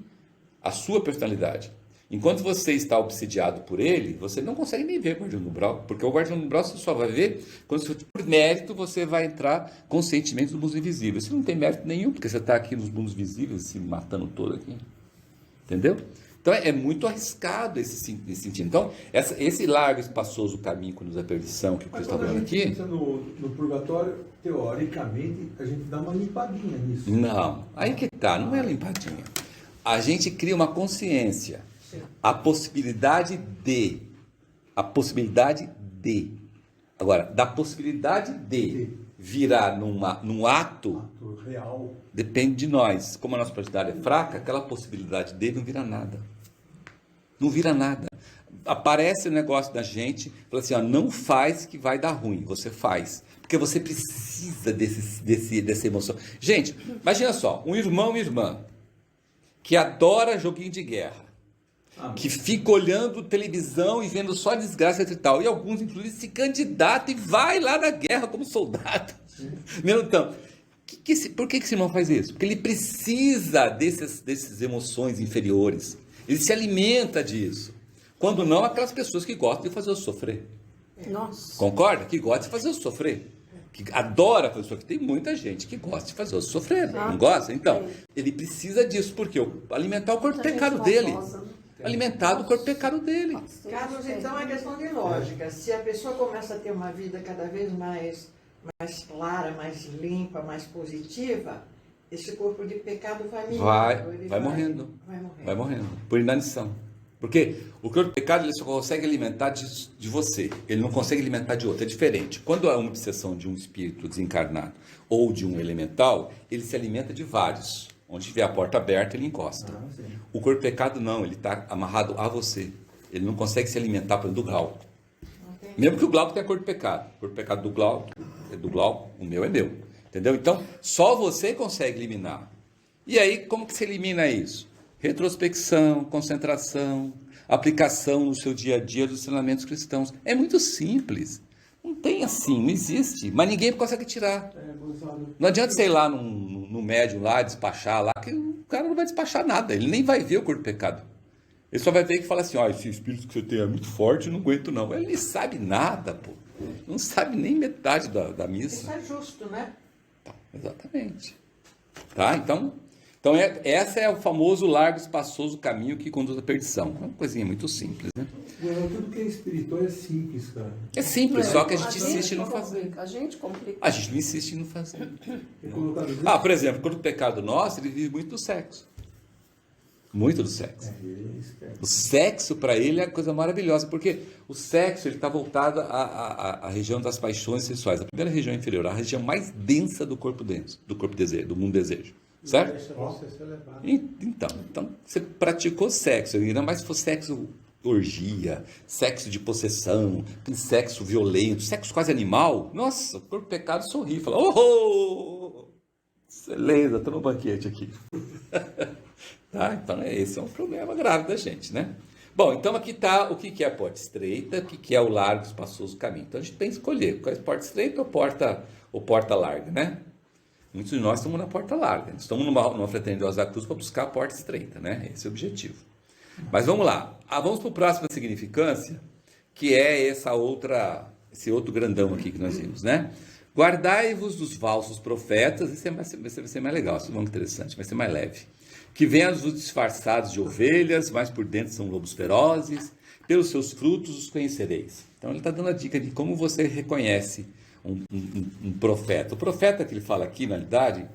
a sua personalidade. Enquanto você está obsediado por ele, você não consegue nem ver o guardião do umbral, porque o guardião do umbral você só vai ver quando, por mérito, você vai entrar conscientemente nos mundos invisíveis. Você não tem mérito nenhum, porque você está aqui nos mundos visíveis, se matando todo aqui. Entendeu? Então é muito arriscado esse sentido. Então, esse largo, espaçoso caminho que nos a perdição, que o Cristo está falando aqui. Pensa no purgatório, teoricamente, a gente dá uma limpadinha nisso. Não, aí que tá, não é limpadinha. A gente cria uma consciência. A possibilidade de. Agora, da possibilidade de virar num ato real, depende de nós. Como a nossa personalidade é fraca, aquela possibilidade de não vira nada. Não vira nada. Aparece o negócio da gente, fala assim, não faz que vai dar ruim. Você faz. Porque você precisa dessa emoção. Gente, imagina só, um irmão e irmã que adora joguinho de guerra. Que fica olhando televisão e vendo só desgraça e tal. E alguns, inclusive, se candidatam e vai lá na guerra como soldado. Então, por que esse irmão faz isso? Porque ele precisa dessas emoções inferiores. Ele se alimenta disso. Quando não, aquelas pessoas que gostam de fazer o sofrer. Nossa. Concorda? Que gostam de fazer o sofrer. Que adora fazer o sofrer. Tem muita gente que gosta de fazer o sofrer. Não gosta? Então, ele precisa disso. Porque alimentar o corpo pecado dele. Alimentado o corpo pecado dele. Carlos, então é questão de lógica. Se a pessoa começa a ter uma vida cada vez mais clara, mais limpa, mais positiva, esse corpo de pecado vai minando. Vai morrendo. Por inanição. Porque o corpo de pecado ele só consegue alimentar de você. Ele não consegue alimentar de outro. É diferente. Quando há uma obsessão de um espírito desencarnado ou de um elemental, ele se alimenta de vários. Onde tiver a porta aberta, ele encosta. O corpo de pecado não, ele está amarrado a você. Ele não consegue se alimentar do Glauco. Mesmo que o Glauco tenha corpo de pecado. O corpo de pecado do Glauco é do Glauco, o meu é meu. Entendeu? Então, só você consegue eliminar. E aí, como que se elimina isso? Retrospecção, concentração, aplicação no seu dia a dia dos ensinamentos cristãos. É muito simples. Não tem assim, não existe. Mas ninguém consegue tirar. Não adianta você ir lá no médium lá, despachar lá, que o cara não vai despachar nada. Ele nem vai ver o corpo de pecado. Ele só vai ver que fala assim, esse espírito que você tem é muito forte, eu não aguento não. Ele nem sabe nada, pô. Não sabe nem metade da missa. Isso é justo, né? Tá, exatamente. Tá, então essa é o famoso largo, espaçoso caminho que conduz à perdição. É uma coisinha muito simples, né? Tudo que é espiritual é simples, cara. É simples, só que a gente insiste em não fazer. A gente complica. A gente não insiste em não fazer. É colocado dentro- Ah, por exemplo, quando o pecado nosso, ele vive muito do sexo. Muito do sexo. O sexo, para ele, é a coisa maravilhosa, porque o sexo está voltado à região das paixões sexuais. A primeira região inferior, a região mais densa do corpo denso, do corpo desejo, do mundo desejo. Certo? Deixa você ser levado. Então, você praticou sexo, ainda mais se for sexo orgia, sexo de possessão, sexo violento, sexo quase animal. Nossa, o corpo pecado sorri, fala, oh, beleza, estou no banquete aqui. Tá? Então, esse é um problema grave da gente, né? Bom, então aqui está o que é a porta estreita, o que é o largo, espaçoso caminho. Então a gente tem que escolher qual é a porta estreita ou porta larga, né? Muitos de nós estamos na porta larga, estamos numa fraternidade de Rosa Cruz para buscar a porta estreita, né? Esse é o objetivo. Mas vamos lá, vamos para a próxima significância, que é esse outro grandão aqui que nós vimos, né? Guardai-vos dos falsos profetas, isso vai ser mais legal, isso é muito interessante, vai ser mais leve. Que venham os disfarçados de ovelhas, mas por dentro são lobos ferozes, pelos seus frutos os conhecereis. Então ele está dando a dica de como você reconhece um profeta. O profeta que ele fala aqui, na realidade,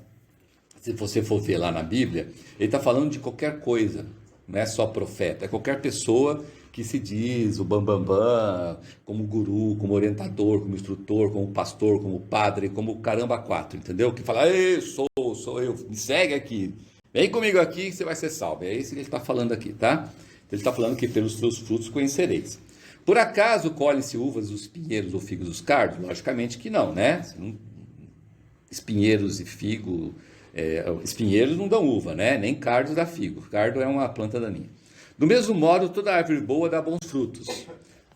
se você for ver lá na Bíblia, ele está falando de qualquer coisa, não é só profeta, é qualquer pessoa que se diz o bambambam, como guru, como orientador, como instrutor, como pastor, como padre, como caramba quatro, entendeu? Que fala, ei, sou eu, me segue aqui. Vem comigo aqui que você vai ser salvo. É isso que ele está falando aqui, tá? Ele está falando que pelos seus frutos conhecereis. Por acaso colhem-se uvas dos pinheiros ou figos dos cardos? Logicamente que não, né? Espinheiros e figo... espinheiros não dão uva, né? Nem cardos dá figo. Cardo é uma planta daninha. Do mesmo modo, toda árvore boa dá bons frutos.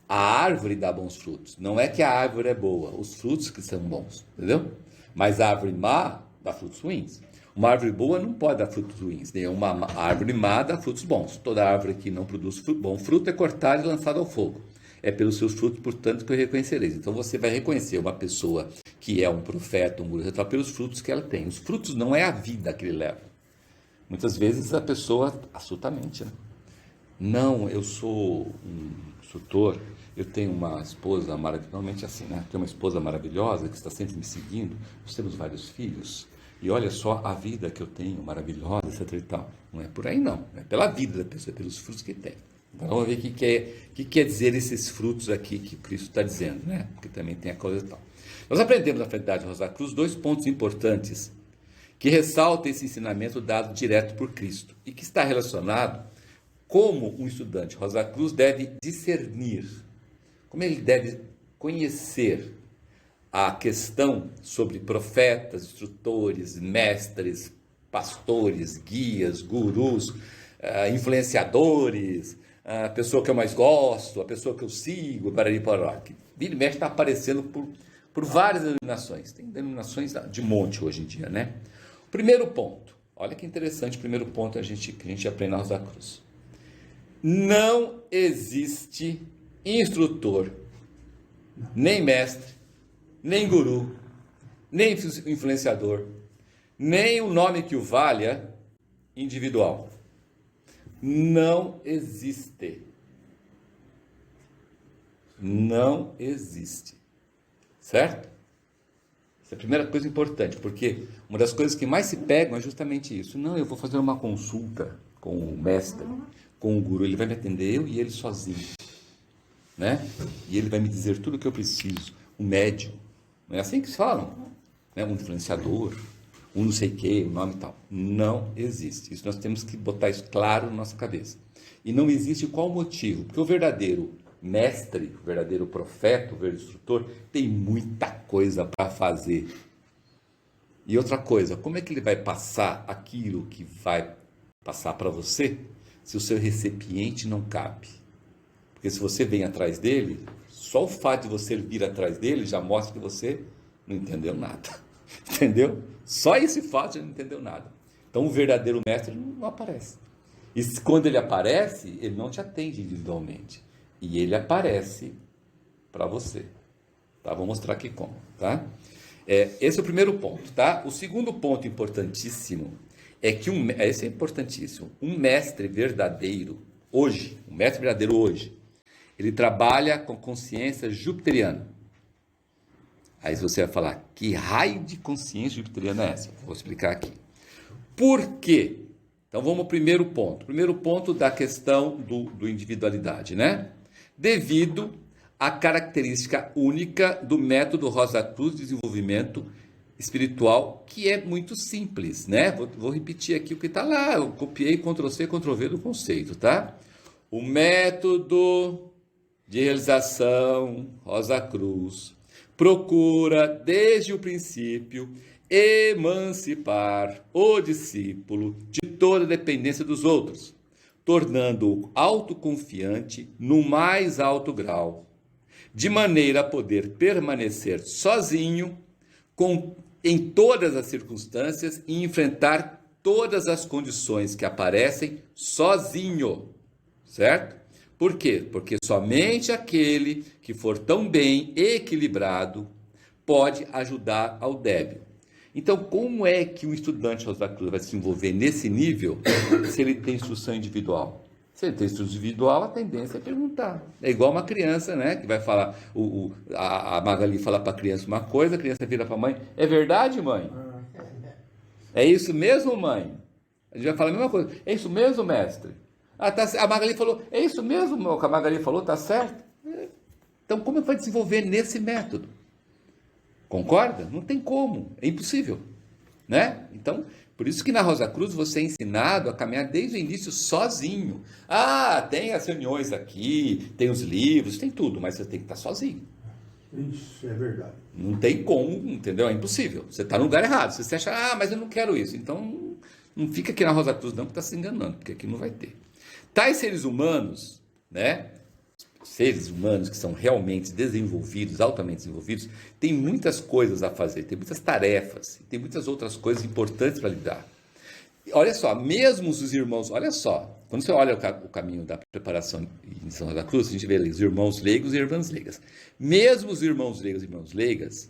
A árvore dá bons frutos. Não é que a árvore é boa, os frutos que são bons, entendeu? Mas a árvore má dá frutos ruins. Uma árvore boa não pode dar frutos ruins, nem uma árvore má dá frutos bons. Toda árvore que não produz bom fruto é cortada e lançada ao fogo. É pelos seus frutos, portanto, que eu reconhecereis. Então você vai reconhecer uma pessoa que é um profeta, um guru, pelos frutos que ela tem. Os frutos não é a vida que ele leva. Muitas vezes a pessoa, absolutamente, né? Não, eu sou um instrutor, eu tenho uma esposa maravilhosa, normalmente assim, né? Tenho uma esposa maravilhosa que está sempre me seguindo, nós temos vários filhos. E olha só a vida que eu tenho, maravilhosa, etc e tal. Não é por aí não, é pela vida da pessoa, é pelos frutos que tem. Então vamos ver o que quer dizer esses frutos aqui que Cristo está dizendo, né? Porque também tem a coisa e tal. Nós aprendemos na Fraternidade de Rosa Cruz 2 pontos importantes que ressaltam esse ensinamento dado direto por Cristo e que está relacionado como um estudante Rosa Cruz deve discernir, como ele deve conhecer a questão sobre profetas, instrutores, mestres, pastores, guias, gurus, influenciadores, a pessoa que eu mais gosto, a pessoa que eu sigo, parará, que vira e mexe está aparecendo por várias denominações. Tem denominações de monte hoje em dia, né? O primeiro ponto, olha que interessante o primeiro ponto que a gente aprende na Rosa Cruz. Não existe instrutor, nem mestre, nem guru, nem influenciador, nem o nome que o valha individual. Não existe. Não existe. Certo? Essa é a primeira coisa importante, porque uma das coisas que mais se pegam é justamente isso. Não, eu vou fazer uma consulta com o mestre, com o guru, ele vai me atender, eu e ele sozinho. Né? E ele vai me dizer tudo o que eu preciso. O médium. Não é assim que se falam, né? Um influenciador, um não sei o que, um nome e tal. Não existe. Isso nós temos que botar isso claro na nossa cabeça. E não existe qual motivo? Porque o verdadeiro mestre, o verdadeiro profeta, o verdadeiro instrutor, tem muita coisa para fazer. E outra coisa, como é que ele vai passar aquilo que vai passar para você se o seu recipiente não cabe? Porque se você vem atrás dele, só o fato de você vir atrás dele já mostra que você não entendeu nada. Entendeu? Só esse fato já não entendeu nada. Então o verdadeiro mestre não aparece. E quando ele aparece, ele não te atende individualmente. E ele aparece para você. Tá? Vou mostrar aqui como. Tá? Esse é o primeiro ponto. Tá? O segundo ponto importantíssimo é que esse é importantíssimo. Um mestre verdadeiro hoje, Ele trabalha com consciência jupiteriana. Aí você vai falar, que raio de consciência jupiteriana é essa? Vou explicar aqui. Por quê? Então vamos ao primeiro ponto. Primeiro ponto da questão do individualidade, né? Devido à característica única do método Rosa Cruz de desenvolvimento espiritual, que é muito simples, né? Vou repetir aqui o que está lá. Eu copiei Ctrl+C, Ctrl+V do conceito, tá? O método de realização Rosa Cruz procura, desde o princípio, emancipar o discípulo de toda dependência dos outros, tornando-o autoconfiante no mais alto grau, de maneira a poder permanecer sozinho em todas as circunstâncias e enfrentar todas as condições que aparecem sozinho, certo? Por quê? Porque somente aquele que for tão bem equilibrado pode ajudar ao débil. Então, como é que um estudante Rosa Cruz vai se envolver nesse nível se ele tem instrução individual? Se ele tem instrução individual, a tendência é perguntar. É igual uma criança, né? Que vai falar, a Magali fala para a criança uma coisa, a criança vira para a mãe, é verdade, mãe? É isso mesmo, mãe? A gente vai falar a mesma coisa, é isso mesmo, mestre? A Magali falou, é isso mesmo o que a Magali falou, tá certo? Então, como é que vai desenvolver nesse método? Concorda? Não tem como, é impossível, né? Então, por isso que na Rosa Cruz você é ensinado a caminhar desde o início sozinho. Tem as reuniões aqui, tem os livros, tem tudo, mas você tem que estar sozinho. Isso é verdade. Não tem como, entendeu? É impossível. Você está no lugar errado. Você acha, mas eu não quero isso. Então, não fica aqui na Rosa Cruz não, que está se enganando, porque aqui não vai ter. Tais seres humanos, né? Seres humanos que são realmente desenvolvidos, altamente desenvolvidos, têm muitas coisas a fazer, tem muitas tarefas, tem muitas outras coisas importantes para lidar. Olha só, mesmo os irmãos, olha só, quando você olha o caminho da preparação em São Rosa Cruz, a gente vê ali os irmãos leigos e irmãs leigas. Mesmo os irmãos leigos e irmãs leigas,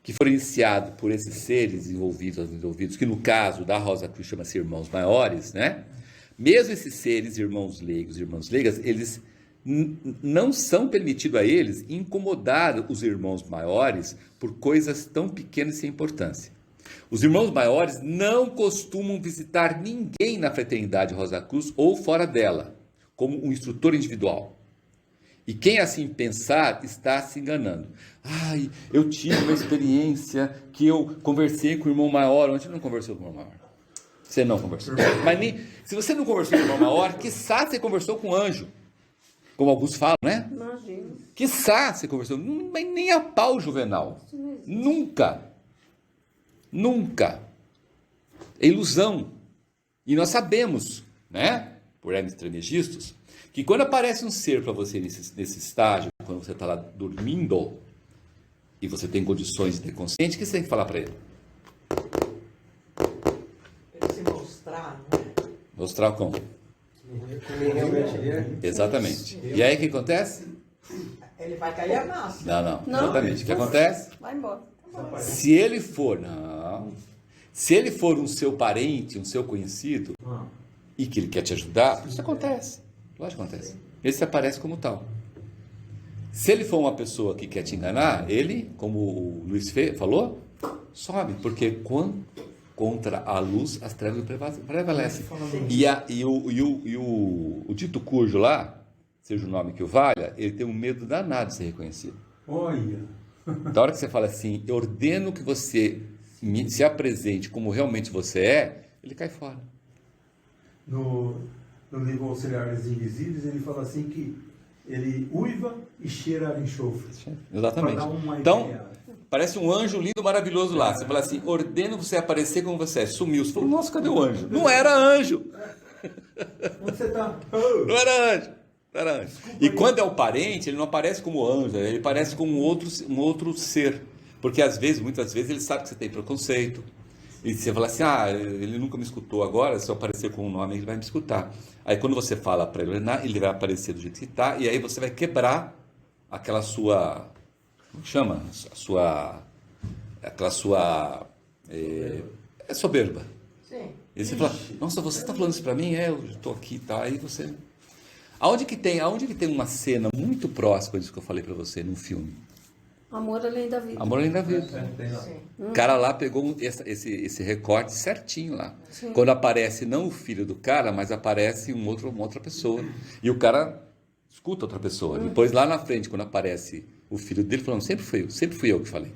que foram iniciados por esses seres desenvolvidos, que no caso da Rosa Cruz chama-se irmãos maiores, né? Mesmo esses seres, irmãos leigos e irmãs leigas, eles não são permitido a eles incomodar os irmãos maiores por coisas tão pequenas e sem importância. Os irmãos maiores não costumam visitar ninguém na Fraternidade Rosa Cruz ou fora dela, como um instrutor individual. E quem assim pensar está se enganando. Eu tive uma experiência que eu conversei com o irmão maior. Onde você não conversou com o irmão maior? Você não conversou. Mas se você não conversou com o irmão maior, quiçá você conversou com o anjo. Como alguns falam, né? Imagina. Quiçá você conversou. Mas nem a pau, Juvenal. Nunca. Nunca. É ilusão. E nós sabemos, né? Por Hermes Trismegistus, que quando aparece um ser para você nesse estágio, quando você está lá dormindo, e você tem condições de ter consciente, o que você tem que falar para ele? Ele se mostrar, né? Mostrar como? Como realmente ele é. Exatamente. E aí o que acontece? Ele vai cair a massa. Não. Não. Exatamente. O que acontece? Vai embora. Se ele for, se ele for um seu parente, um seu conhecido, e que ele quer te ajudar, isso acontece. Lógico que acontece. Ele se aparece como tal. Se ele for uma pessoa que quer te enganar, ele, como o Luiz falou, sobe, porque contra a luz as trevas prevalecem. E o dito cujo lá, seja o nome que o valha, ele tem um medo danado de ser reconhecido. Olha. Da hora que você fala assim, eu ordeno que você se apresente como realmente você é, ele cai fora. No livro Auxiliares Invisíveis, ele fala assim que ele uiva e cheira a enxofre. Exatamente. Pra dar uma Então, ideia. parece um anjo lindo, maravilhoso lá. Você fala assim, ordeno você aparecer como você é. Sumiu. Você falou, nossa, cadê o anjo? Não era anjo. Onde você está? Não era anjo. Não era anjo. E quando é o parente, ele não aparece como anjo, ele aparece como um outro ser. Porque às vezes, muitas vezes, ele sabe que você tem preconceito. E você fala assim, ele nunca me escutou agora, se eu aparecer com um nome, ele vai me escutar. Aí quando você fala para ele vai aparecer do jeito que está, e aí você vai quebrar aquela sua, como chama? Aquela sua soberba. Sim. E você fala, nossa, você está falando isso para mim? Eu estou aqui e tal. Aí você... Aonde que tem uma cena muito próxima disso que eu falei para você num filme? Amor além da vida. Amor além da vida. Sim. O cara lá pegou esse recorte certinho lá. Sim. Quando aparece não o filho do cara, mas aparece uma outra pessoa. E o cara escuta outra pessoa. Depois lá na frente, quando aparece o filho dele, falando, sempre fui eu que falei.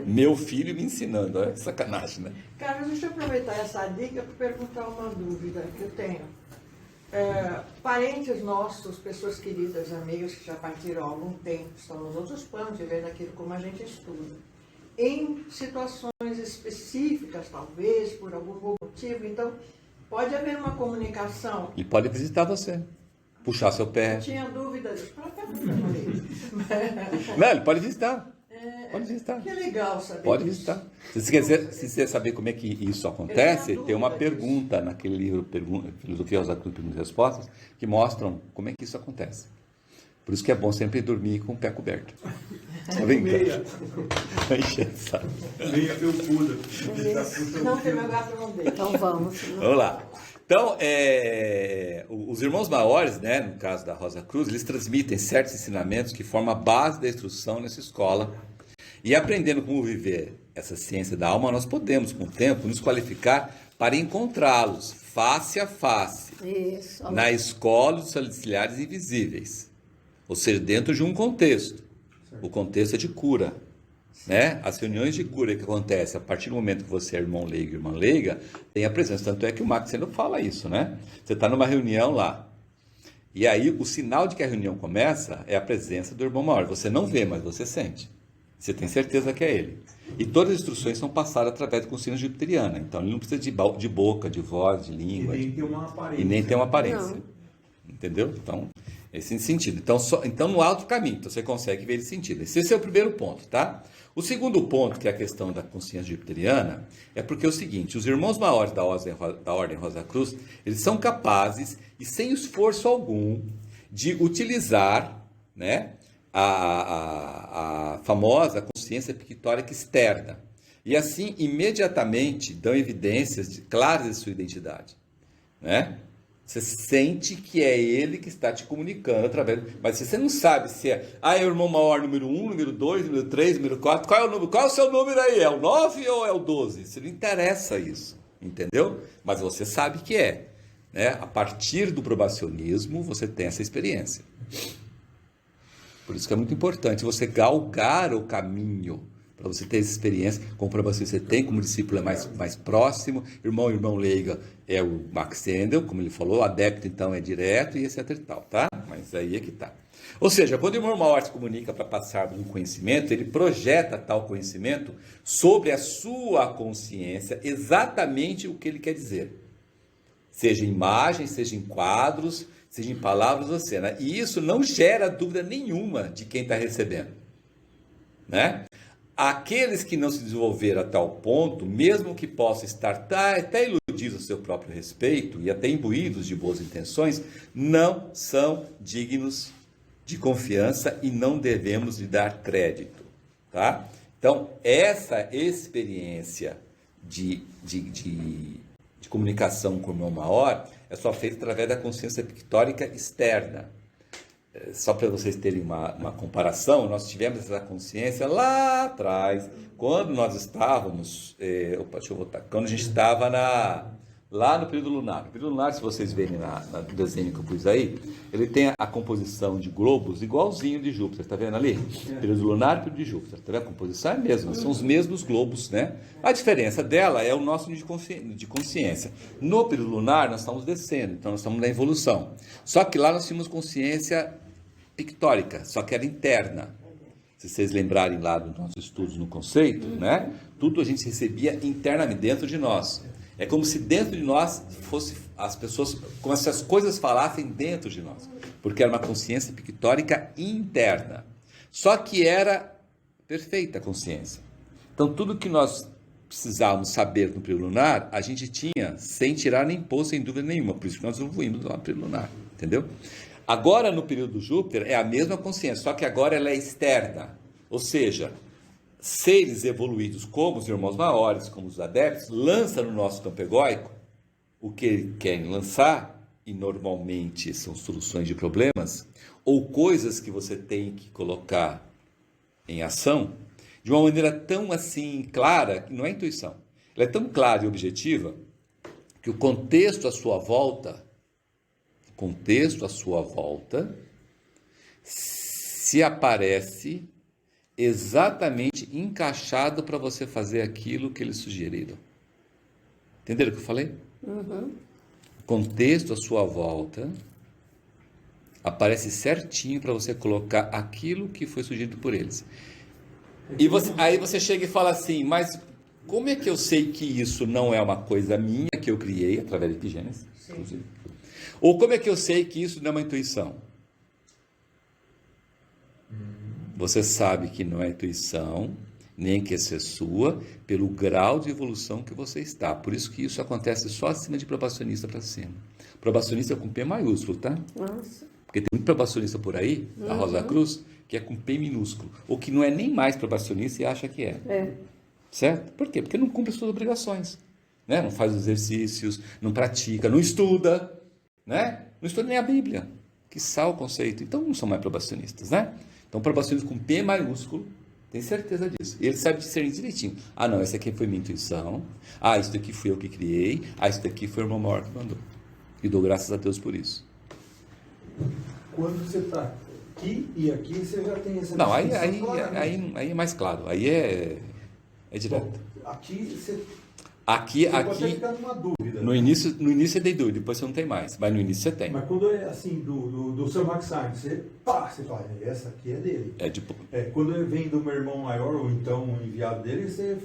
Meu filho me ensinando, olha que sacanagem, né? Carlos, deixa eu aproveitar essa dica para perguntar uma dúvida que eu tenho. Parentes nossos, pessoas queridas, amigas que já partiram há algum tempo, estão nos outros planos, vivendo aquilo como a gente estuda. Em situações específicas, talvez, por algum motivo, então, pode haver uma comunicação. Ele pode visitar você, puxar seu pé. Eu tinha dúvida disso. Não, ele pode visitar. Pode visitar. Que legal saber Pode disso. visitar. Se você saber como é que isso acontece, tem uma pergunta naquele livro, Filosofia Rosa Cruz, Perguntas e Respostas, que mostram como é que isso acontece. Por isso que é bom sempre dormir com o pé coberto. Tá Meia. Vai encher o saco. Meia felpuda. Não, que meu gato não deixa. Então vamos. Vamos lá. Então, os irmãos maiores, né, no caso da Rosa Cruz, eles transmitem certos ensinamentos que formam a base da instrução nessa escola. E aprendendo como viver essa ciência da alma, nós podemos, com o tempo, nos qualificar para encontrá-los face a face, Isso. na escola dos auxiliares invisíveis. Ou seja, dentro de um contexto. O contexto é de cura. Né? As reuniões de cura que acontecem a partir do momento que você é irmão leigo e irmã leiga, tem a presença. Tanto é que o Max sempre fala isso, né? Você está numa reunião lá. E aí o sinal de que a reunião começa é a presença do irmão maior. Você não vê, mas você sente. Você tem certeza que é ele. E todas as instruções são passadas através da consciência jupiteriana. Então ele não precisa de boca, de voz, de língua. E nem tem uma aparência. E nem tem uma aparência. Não. Entendeu? Então, esse sentido. Então, no alto caminho, então você consegue ver esse sentido. Esse é o primeiro ponto, tá? O segundo ponto, que é a questão da consciência jupiteriana, é porque é o seguinte, os irmãos maiores da Ordem Rosa Cruz, eles são capazes, e sem esforço algum, de utilizar, né, a famosa consciência pictórica externa. E assim, imediatamente, dão evidências claras de sua identidade. Né? Você sente que é ele que está te comunicando através... Mas você não sabe se é o irmão maior número 1, número 2, número 3, número 4. Qual é o número? Qual é o seu número aí? É o 9 ou é o 12? Você não interessa isso, entendeu? Mas você sabe que é. Né? A partir do probacionismo, você tem essa experiência. Por isso que é muito importante você galgar o caminho para você ter essa experiência, como para você tem, como discípulo é mais próximo, irmão leiga é o Max Endel, como ele falou, adepto então é direto e etc e tal, tá? Mas aí é que tá. Ou seja, quando o irmão maior se comunica para passar um conhecimento, ele projeta tal conhecimento sobre a sua consciência, exatamente o que ele quer dizer. Seja em imagens, seja em quadros, seja em palavras ou cena. E isso não gera dúvida nenhuma de quem está recebendo. Né? Aqueles que não se desenvolveram a tal ponto, mesmo que possam estar até iludidos a seu próprio respeito e até imbuídos de boas intenções, não são dignos de confiança e não devemos lhe dar crédito. Tá? Então, essa experiência de comunicação com o irmão maior é só feita através da consciência pictórica externa. Só para vocês terem uma comparação, nós tivemos essa consciência lá atrás, quando nós estávamos, deixa eu voltar, quando a gente estava lá no período lunar. O período lunar, se vocês verem no desenho que eu pus aí, ele tem a composição de globos igualzinho de Júpiter, está vendo ali? Período lunar e período de Júpiter, tá vendo? A composição é a mesma, são os mesmos globos, né? A diferença dela é o nosso nível de consciência. No período lunar, nós estamos descendo, então nós estamos na evolução. Só que lá nós tínhamos consciência pictórica, só que era interna. Se vocês lembrarem lá dos nossos estudos no conceito, né? Tudo a gente recebia internamente, dentro de nós. É como se dentro de nós fosse as pessoas, como se as coisas falassem dentro de nós, porque era uma consciência pictórica interna. Só que era perfeita a consciência. Então tudo que nós precisávamos saber no período lunar, a gente tinha sem tirar nem pôr, sem dúvida nenhuma. Por isso que nós evoluímos lá no período lunar, entendeu? Agora no período do Júpiter é a mesma consciência, só que agora ela é externa. Ou seja, seres evoluídos como os irmãos maiores, como os adeptos, lançam no nosso campo egóico o que eles querem lançar e normalmente são soluções de problemas, ou coisas que você tem que colocar em ação, de uma maneira tão assim clara, que não é intuição, ela é tão clara e objetiva, que o contexto à sua volta, se aparece exatamente encaixado para você fazer aquilo que eles sugeriram. Entenderam o que eu falei? Uhum. O contexto à sua volta aparece certinho para você colocar aquilo que foi sugerido por eles. E aí você chega e fala assim, mas como é que eu sei que isso não é uma coisa minha que eu criei através de Epigênesis? Inclusive? Ou como é que eu sei que isso não é uma intuição? Você sabe que não é intuição, nem que isso é sua, pelo grau de evolução que você está. Por isso que isso acontece só acima de probacionista para cima. Probacionista com P maiúsculo, tá? Nossa. Porque tem muito probacionista por aí, da Rosa Cruz, que é com P minúsculo. Ou que não é nem mais probacionista e acha que é. É. Certo? Por quê? Porque não cumpre suas obrigações. Né? Não faz os exercícios, não pratica, não estuda. Né? Não estuda nem a Bíblia. Quiçá o conceito. Então não são mais probacionistas, né? Então probacionistas com P maiúsculo, tem certeza disso. E ele sabe discernir direitinho. Ah, não, esse aqui foi minha intuição. Ah, isso daqui fui eu que criei. Ah, isso daqui foi o irmão maior que mandou. E dou graças a Deus por isso. Quando você está aqui e aqui, você já tem essa Não, aí é mais claro. Aí é direto. Bom, aqui você pode ficar numa dúvida. No início você tem dúvida, depois você não tem mais. Mas no início você tem. Mas quando é assim, do seu Maxime, você fala, essa aqui é dele. Quando vem do meu irmão maior, ou então um enviado dele, você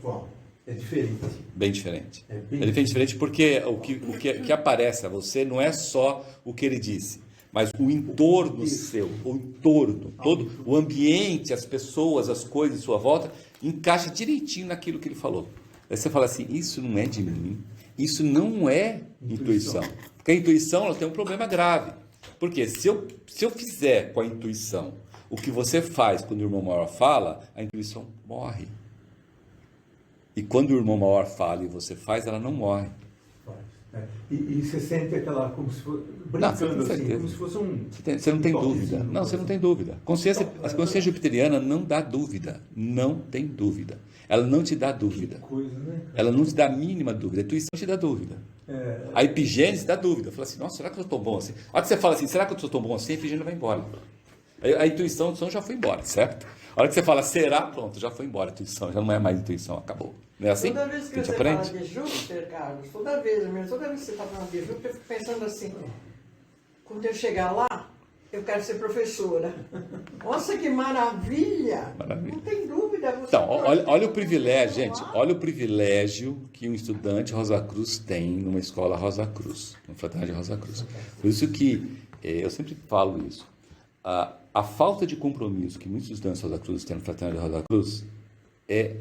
fala, é diferente. Bem diferente. É bem diferente porque o que aparece a você não é só o que ele disse, mas o entorno seu, o entorno, todo o ambiente, as pessoas, as coisas à sua volta, encaixa direitinho naquilo que ele falou. Aí você fala assim, isso não é de mim, isso não é intuição. Porque a intuição ela tem um problema grave. Porque se eu fizer com a intuição o que você faz quando o irmão maior fala, a intuição morre. E quando o irmão maior fala e você faz, ela não morre. E você sente aquela, como se fosse, brincando assim, como se fosse um... Você não tem dúvida. Não, você não tem dúvida. A consciência jupiteriana não dá dúvida. Não tem dúvida. Ela não te dá dúvida. Coisa, né? Ela não te dá a mínima dúvida. A intuição te dá dúvida. A epigênese dá dúvida. Fala assim, nossa, será que eu estou bom assim? A hora que você fala assim, será que eu estou tão bom assim? A epigênese vai embora. A intuição já foi embora, certo? A hora que você fala, será? Pronto, já foi embora a intuição. Já não é mais intuição, acabou. Não é assim? Toda vez que você fala de Júpiter, Carlos, toda vez que você está falando de Júpiter, eu fico pensando assim, quando eu chegar lá, eu quero ser professora. Nossa, que maravilha! Não tem dúvida. Então, olha o privilégio, gente. Olha o privilégio que um estudante Rosa Cruz tem numa escola Rosa Cruz, numa fraternidade Rosa Cruz. Por isso que eu sempre falo isso. A falta de compromisso que muitos estudantes Rosa Cruz têm na fraternidade Rosa Cruz é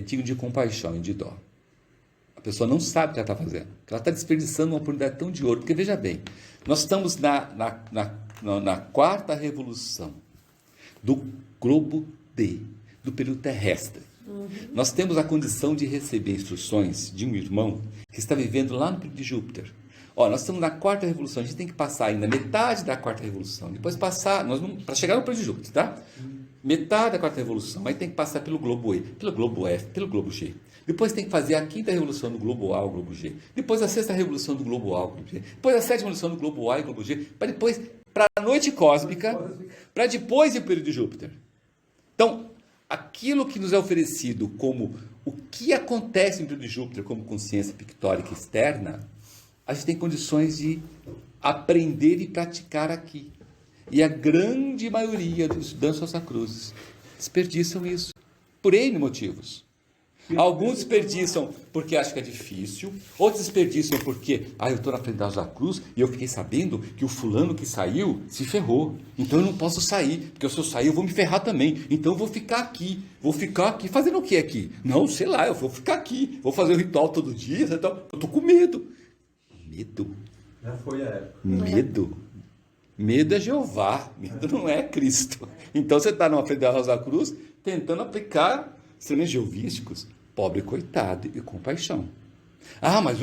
digno de compaixão e de dó. A pessoa não sabe o que ela está fazendo. Ela está desperdiçando uma oportunidade tão de ouro. Porque, veja bem, nós estamos na quarta revolução do globo D, do período terrestre. Nós temos a condição de receber instruções de um irmão que está vivendo lá no período de Júpiter. Nós estamos na quarta revolução, a gente tem que passar ainda metade da quarta revolução, depois passar, para chegar no período de Júpiter, tá? Metade da quarta revolução, aí tem que passar pelo globo E, pelo globo F, pelo globo G. Depois tem que fazer a quinta revolução do globo A, o globo G. Depois a sexta revolução do globo A, o globo G. Depois a sétima revolução do globo A e o globo G. Para depois, para a noite cósmica, para depois ir para o período de Júpiter. Então, aquilo que nos é oferecido como o que acontece no período de Júpiter como consciência pictórica externa, a gente tem condições de aprender e praticar aqui. E a grande maioria dos estudantes Rosa Cruzes desperdiçam isso, por N motivos. Alguns desperdiçam porque acham que é difícil, outros desperdiçam porque, eu estou na frente da Rosa Cruz e eu fiquei sabendo que o fulano que saiu se ferrou, então eu não posso sair, porque se eu sair eu vou me ferrar também, então eu vou ficar aqui fazendo o que aqui? Não, sei lá, eu vou ficar aqui, vou fazer o ritual todo dia, então, eu estou com medo. Medo? Já foi a época. Medo é Jeová, medo não é Cristo. Então você está numa frente da Rosa Cruz tentando aplicar instrumentos jeovísticos, pobre coitado e compaixão. Ah, mas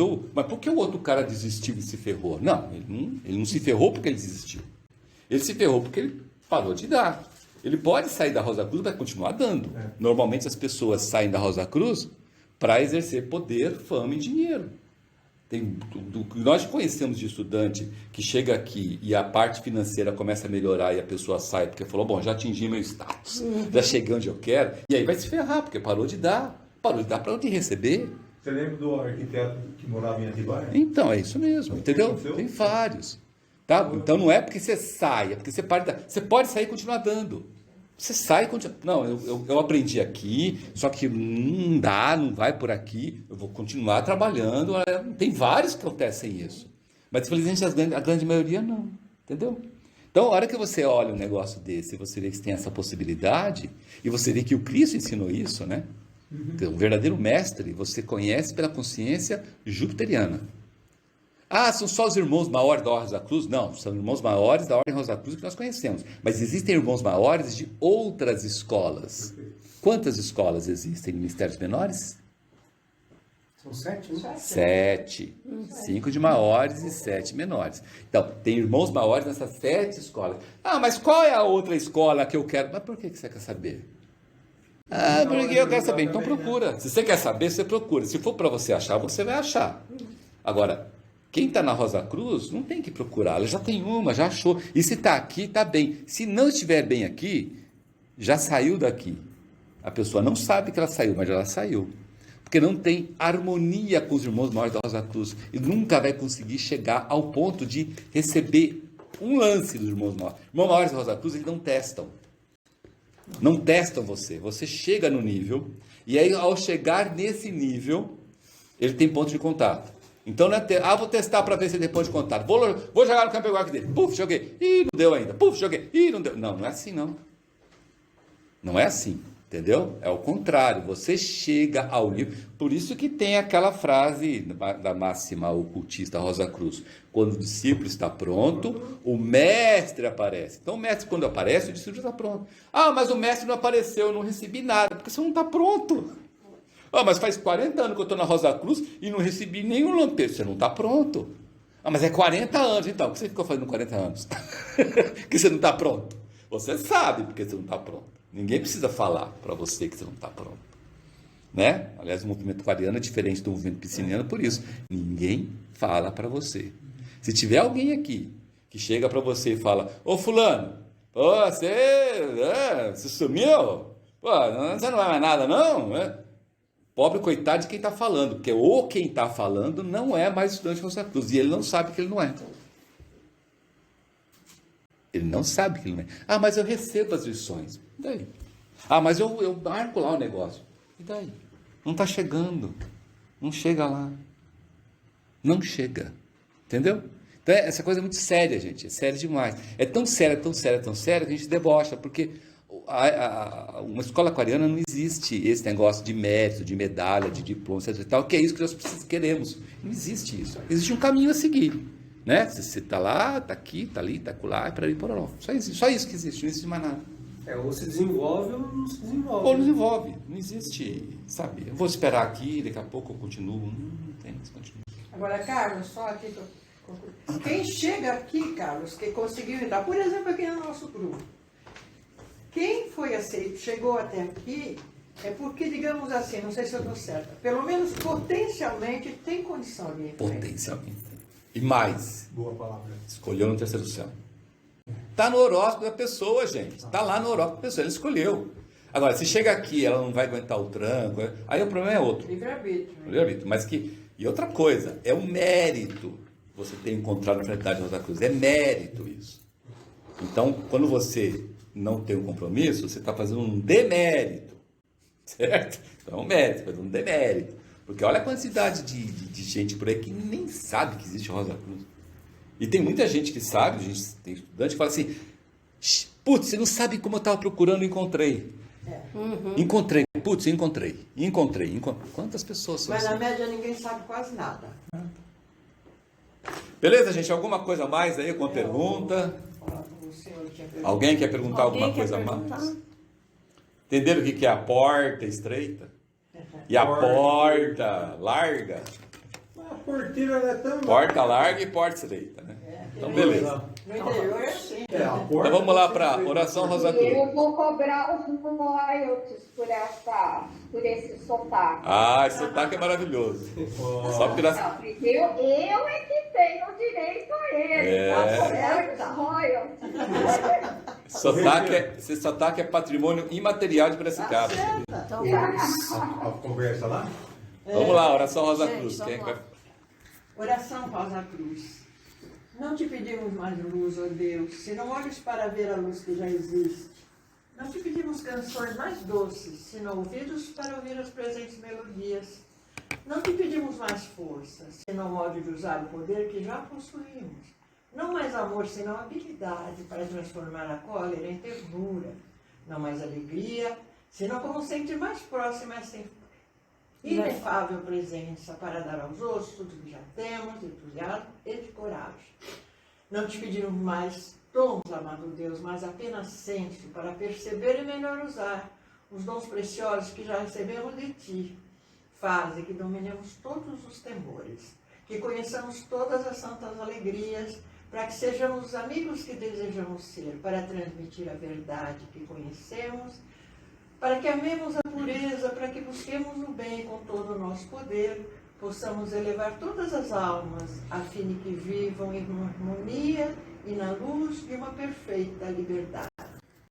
por que o outro cara desistiu e se ferrou? Não, ele não se ferrou porque ele desistiu. Ele se ferrou porque ele parou de dar. Ele pode sair da Rosa Cruz, mas continuar dando. Normalmente as pessoas saem da Rosa Cruz para exercer poder, fama e dinheiro. Nós conhecemos de estudante que chega aqui e a parte financeira começa a melhorar e a pessoa sai porque falou, bom, já atingi meu status, já cheguei onde eu quero, e aí vai se ferrar, porque parou de dar para onde receber. Você lembra do arquiteto que morava em Atibaia? Então, é isso mesmo, entendeu? Tem vários. Tá? Então não é porque você sai, é porque você para de dar. Você pode sair e continuar dando. Você sai e continua. Não, eu aprendi aqui, só que não dá, não vai por aqui, eu vou continuar trabalhando. Tem vários que acontecem isso. Mas, infelizmente, a grande maioria não. Entendeu? Então, a hora que você olha um negócio desse, você vê que tem essa possibilidade, e você vê que o Cristo ensinou isso, né? O verdadeiro mestre, você conhece pela consciência jupiteriana. Ah, são só os irmãos maiores da Ordem Rosa Cruz? Não, são irmãos maiores da Ordem Rosa Cruz que nós conhecemos. Mas existem irmãos maiores de outras escolas. Quantas escolas existem em mistérios menores? São 7, né? 7. 5 de maiores e 7 menores. Então, tem irmãos maiores nessas 7 escolas. Ah, mas qual é a outra escola que eu quero? Mas por que você quer saber? Ah, porque eu quero saber. Então procura. Se você quer saber, você procura. Se for para você achar, você vai achar. Agora, quem está na Rosa Cruz não tem que procurar, ela já tem uma, já achou. E se está aqui, está bem. Se não estiver bem aqui, já saiu daqui. A pessoa não sabe que ela saiu, mas ela saiu. Porque não tem harmonia com os irmãos maiores da Rosa Cruz. E nunca vai conseguir chegar ao ponto de receber um lance dos irmãos maiores. Irmãos maiores da Rosa Cruz, eles não testam. Não testam você. Você chega no nível, e aí ao chegar nesse nível, ele tem ponto de contato. Então, não é vou testar para ver se ele tem ponto de contato. Vou jogar no campo igual dele. Puf, joguei. Ih, não deu ainda. Puf, joguei. Ih, não deu. Não, não é assim, não. Não é assim, entendeu? É o contrário. Você chega ao nível. Por isso que tem aquela frase da máxima ocultista Rosa Cruz. Quando o discípulo está pronto, o mestre aparece. Então, o mestre, quando aparece, o discípulo já está pronto. Ah, mas o mestre não apareceu, eu não recebi nada. Porque você não está pronto. Ah, mas faz 40 anos que eu estou na Rosa Cruz e não recebi nenhum lampejo. Você não está pronto. Ah, mas é 40 anos, então. O que você ficou fazendo 40 anos? Que você não está pronto. Você sabe porque você não está pronto. Ninguém precisa falar para você que você não está pronto. Né? Aliás, o movimento aquariano é diferente do movimento pisciniano por isso. Ninguém fala para você. Se tiver alguém aqui que chega para você e fala, ô fulano, você sumiu? Pô, você não vai mais nada não? Né? Pobre coitado de quem está falando, porque quem está falando não é mais estudante de Rosa Cruz, e ele não sabe que ele não é. Ele não sabe que ele não é. Ah, mas eu recebo as lições. E daí? Ah, mas eu marco lá o negócio. E daí? Não está chegando. Não chega lá. Não chega. Entendeu? Então, essa coisa é muito séria, gente. É séria demais. É tão séria, tão séria, tão séria, que a gente debocha, porque uma escola aquariana não existe esse negócio de mérito, de medalha, de diploma, etc. Tal, que é isso que nós queremos. Não existe isso. Existe um caminho a seguir. Né? Você está lá, está aqui, está ali, está acolá, e para ali, para lá. Só isso que existe, não existe mais nada. Ou se desenvolve ou não se desenvolve. Ou não desenvolve. Não existe, sabe? Eu vou esperar aqui, daqui a pouco eu continuo. Não tem, continua. Agora, Carlos, só aqui, quem chega aqui, Carlos, que conseguiu entrar, por exemplo, aqui no nosso grupo, quem foi aceito, chegou até aqui, é porque, digamos assim, não sei se eu estou certa, pelo menos potencialmente tem condição de entrar. Potencialmente. E mais. Boa palavra. Escolheu no terceiro céu. Está no horóscopo da pessoa, gente. Está lá no horóscopo da pessoa. Ela escolheu. Agora, se chega aqui ela não vai aguentar o tranco, aí o problema é outro. Livre-arbítrio. Livre-arbítrio. Mas e outra coisa, é um mérito você ter encontrado a fraternidade de Rosa Cruz. É mérito isso. Então, quando você não tem um compromisso, você está fazendo um demérito. Certo? Então é um mérito, fazendo um demérito. Porque olha a quantidade de gente por aí que nem sabe que existe Rosa Cruz. E tem muita gente que sabe, tem estudante que fala assim, putz, você não sabe como eu estava procurando e encontrei. Encontrei, putz, encontrei. Quantas pessoas são Mas assim? na média ninguém sabe quase nada. Beleza, gente? Alguma coisa a mais aí? Alguma pergunta? Alguém quer perguntar alguma coisa a mais? Entenderam o que é a porta estreita? E a porta larga? porteira ela é tão... Porta larga e porta estreita, né? Então, beleza. No interior é assim. É, a porta Então vamos lá para oração Rosa Cruz. Eu vou cobrar os royalties por esse sotaque. Ah, esse sotaque é maravilhoso. Só porque nós... Não, porque eu é que tenho direito a ele. É. Tá certo? Os royalties. Esse sotaque é patrimônio imaterial de Piracicaba. Então, A conversa lá? Vamos lá, oração Rosa Gente, Cruz. Quem é que vamos vai... Oração Rosa Cruz. Não te pedimos mais luz, ó Deus, senão olhos para ver a luz que já existe. Não te pedimos canções mais doces, senão ouvidos para ouvir as presentes melodias. Não te pedimos mais força, senão ódio de usar o poder que já possuímos. Não mais amor, senão habilidade para transformar a cólera em ternura. Não mais alegria, senão como sentir mais próxima essa inefável presença para dar aos outros tudo que já temos, de entusiasmo e de coragem. Não te pedimos mais dons, amado Deus, mas apenas senso para perceber e melhor usar os dons preciosos que já recebemos de Ti. Faze que dominemos todos os temores, que conheçamos todas as santas alegrias, para que sejamos os amigos que desejamos ser, para transmitir a verdade que conhecemos, para que amemos a pureza, para que busquemos o bem com todo o nosso poder, possamos elevar todas as almas, a fim de que vivam em harmonia e na luz de uma perfeita liberdade.